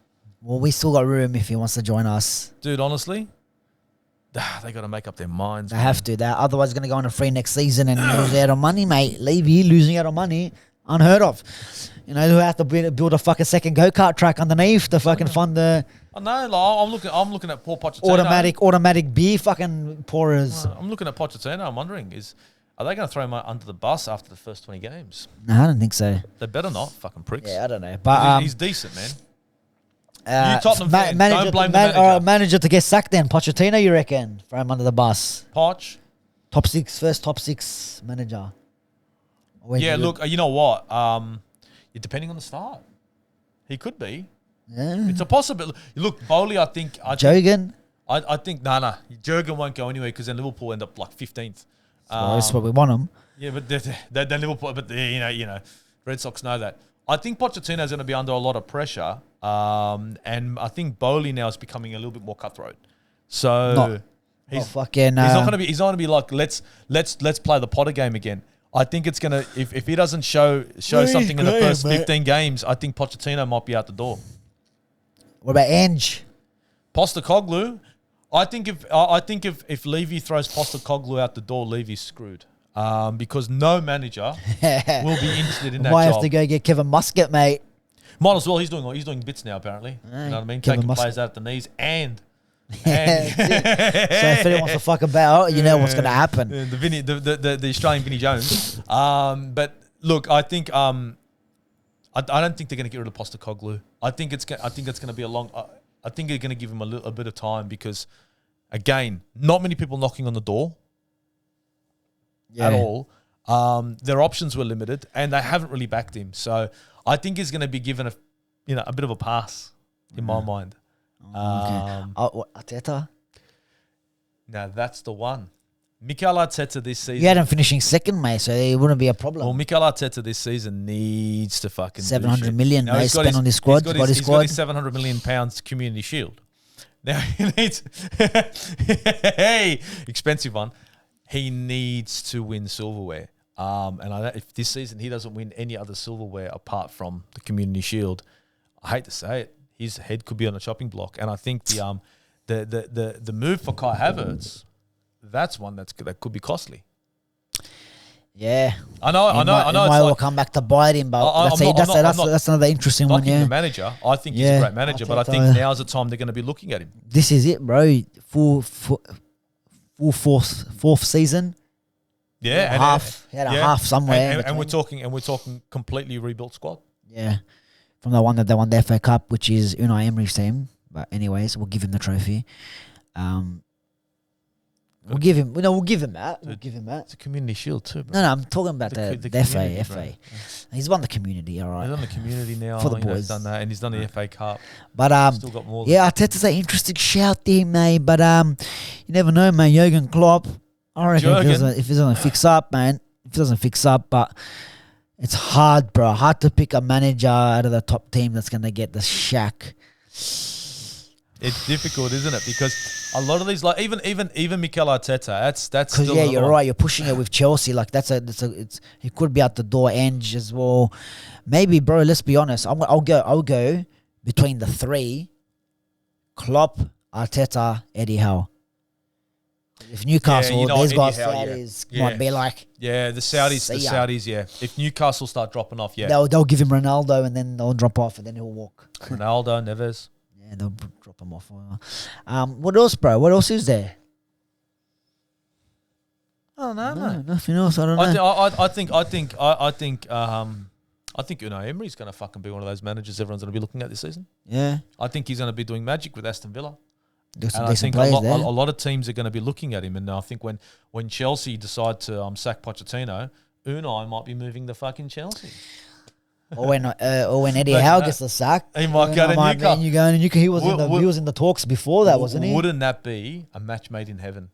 Well, we still got room if he wants to join us. Dude, honestly, they got to make up their minds. They have to. Otherwise, going to go on a free next season and lose out on money, mate. Levy losing out on money, unheard of. You know, who have to build a fucking second go-kart track underneath to fucking fund the... I know, like, I'm looking at poor Pochettino. Automatic beer fucking pourers. I'm looking at Pochettino. I'm wondering, are they going to throw him under the bus after the first 20 games? No, I don't think so. They better not, fucking pricks. Yeah, I don't know. But he's decent, man. You Tottenham fans, don't blame the manager. Manager to get sacked then. Pochettino, you reckon? Throw him under the bus. Poch? First top six manager. Yeah, look, you know what? Depending on the start. He could be. Yeah. It's a possibility. Look, Bowley, I think... Jurgen? I think, nah. Jurgen won't go anyway because then Liverpool end up like 15th. That's what we want them. Yeah, but then Liverpool... But, you know, Red Sox know that. I think Pochettino's going to be under a lot of pressure. And I think Bowley now is becoming a little bit more cutthroat. So... He's not going to be like, let's play the Potter game again. I think it's going to... If he doesn't show something in the first 15 games, I think Pochettino might be out the door. What about Ange? Postecoglou. I think if Levy throws Postecoglou out the door, Levy's screwed. Because no manager will be interested in that Might job. have to go get Kevin Muscat, mate. Might as well. He's doing bits now, apparently. You know what I mean? Kevin Taking Muscat. players out at the knees and So if anyone wants to fuck about, you know what's going to happen. The Australian Vinnie Jones. But look, I think I don't think they're going to get rid of Postecoglou. I think it's going to be a long. I think they're going to give him a bit of time because, again, not many people knocking on the door at all. Their options were limited, and they haven't really backed him. So I think he's going to be given a bit of a pass in my mind. Arteta? Now that's the one. Mikel Arteta this season. You had him finishing second, mate, so it wouldn't be a problem. Well, Mikel Arteta this season needs to fucking 700 million, mate, spent on his squad. He's got his 700 million pounds community shield. Now he needs... hey, expensive one. He needs to win silverware. If this season he doesn't win any other silverware apart from the Community Shield, I hate to say it, his head could be on a chopping block. And I think the move for Kai Havertz, that's one that could be costly. Yeah, I know. It might all come back to bite him, but that's another interesting one. Yeah, the manager. I think he's a great manager, but I think now's the time they're going to be looking at him. This is it, bro. Full fourth season. Yeah, and half. He had a half somewhere, and we're talking completely rebuilt squad. Yeah, from the one that they won the FA Cup, which is Unai Emery's team. But anyways, we'll give him the trophy. We'll give him that. We'll give him that. It's a Community Shield too, bro. No, I'm talking about the FA. FA. He's won the Community, all right. He's on the Community now. For the boys. He's done that, and he's done the FA Cup. But still got more. Yeah, Arteta's an interesting shout there, mate. But you never know, man. Jurgen Klopp. I reckon if he doesn't fix up, man. If he doesn't fix up, but it's hard, bro. Hard to pick a manager out of the top team that's gonna get the shack. It's difficult, isn't it? Because a lot of these, like even Mikel Arteta, that's still you're right. You're pushing it with Chelsea, like he could be at the door. Ange as well, maybe, bro. Let's be honest. I'll go between the three: Klopp, Arteta, Eddie Howe. If Newcastle, these guys, Saudis might be like, the Saudis, yeah. If Newcastle start dropping off, they'll give him Ronaldo, and then they'll drop off, and then he'll walk. Ronaldo, Neves. Yeah, they'll drop him off. What else, bro? What else is there? I don't know. Nothing else. I don't know. I think Unai Emery's going to fucking be one of those managers everyone's going to be looking at this season. Yeah. I think he's going to be doing magic with Aston Villa. And I think a lot of teams are going to be looking at him. And I think when Chelsea decide to sack Pochettino, Unai might be moving the fucking Chelsea. Or when Eddie Howe gets the sack, he might go to Newcastle. He was in the talks before that, wasn't he? Wouldn't that be a match made in heaven?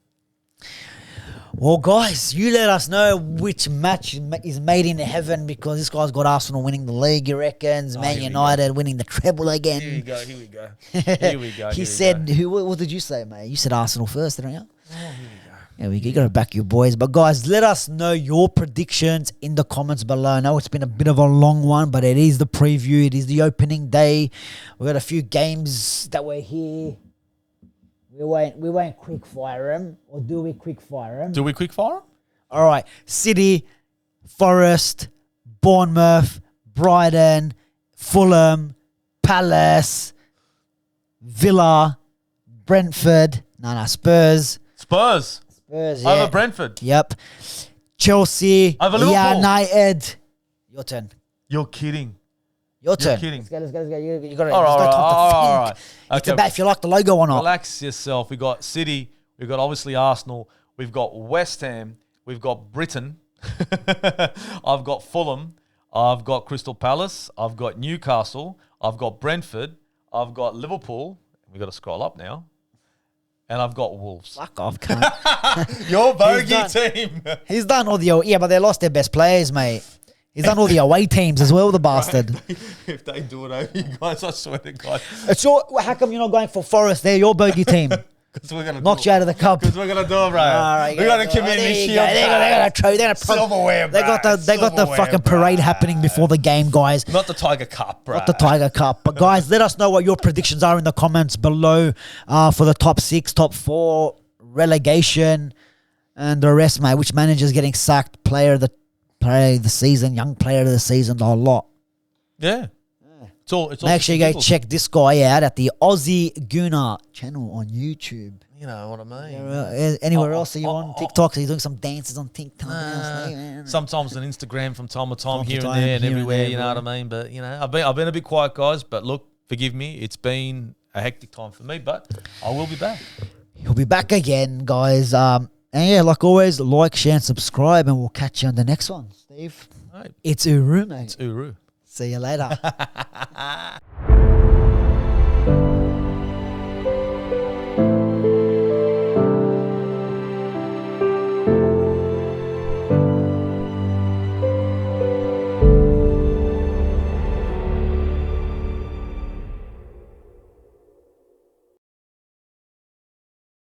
Well, guys, you let us know which match is made in heaven, because this guy's got Arsenal winning the league, he reckons. Man United winning the treble again. Here we go. He said, what did you say, mate? You said Arsenal first, didn't you? Oh, here we go. Yeah, you got to back your boys. But, guys, let us know your predictions in the comments below. I know it's been a bit of a long one, but it is the preview. It is the opening day. We've got a few games that we're here. We won't quick fire them, or do we quick fire them? Do we quick fire them? All right. City, Forest, Bournemouth, Brighton, Fulham, Palace, Villa, Brentford. Spurs. Spurs, yeah. Over Brentford. Yep. Chelsea. Over Liverpool. United. Your turn. You're kidding. Your turn. You're kidding. Let's go. You got to all right. It's about if you like the logo or not. Relax yourself. We got City. We've got obviously Arsenal. We've got West Ham. We've got Britain. I've got Fulham. I've got Crystal Palace. I've got Newcastle. I've got Brentford. I've got Liverpool. We've got to scroll up now. And I've got Wolves. Fuck off, cunt. Your bogey team. He's done all the... but they lost their best players, mate. He's done all the away teams as well, the bastard. If they do it over you guys, I swear to God. How come you're not going for Forest? They're your bogey team. Because we're going to knock you out of the cup. Because we're going to do it, bro. We're going to Community Shield. They're going to silverware, bro. They got the fucking parade happening before the game, guys. Not the Tiger Cup, bro. Not the Tiger Cup. But, guys, let us know what your predictions are in the comments below for the top 6, top 4, relegation, and the rest, mate. Which manager's getting sacked, player of the season, young player of the season, the whole lot. Yeah. It's all Make sure you go check this guy out at the Aussie Gooner channel on YouTube. You know what I mean? Anywhere else? Are you on TikTok? Are you doing some dances on TikTok? Sometimes on Instagram from time to time, here and there and everywhere, you know what I mean? But, I've been a bit quiet, guys. But look, forgive me. It's been a hectic time for me, but I will be back. He'll be back again, guys. And like always, like, share, and subscribe, and we'll catch you on the next one, Steve. Right. It's Uru, mate. It's Uru. See you later.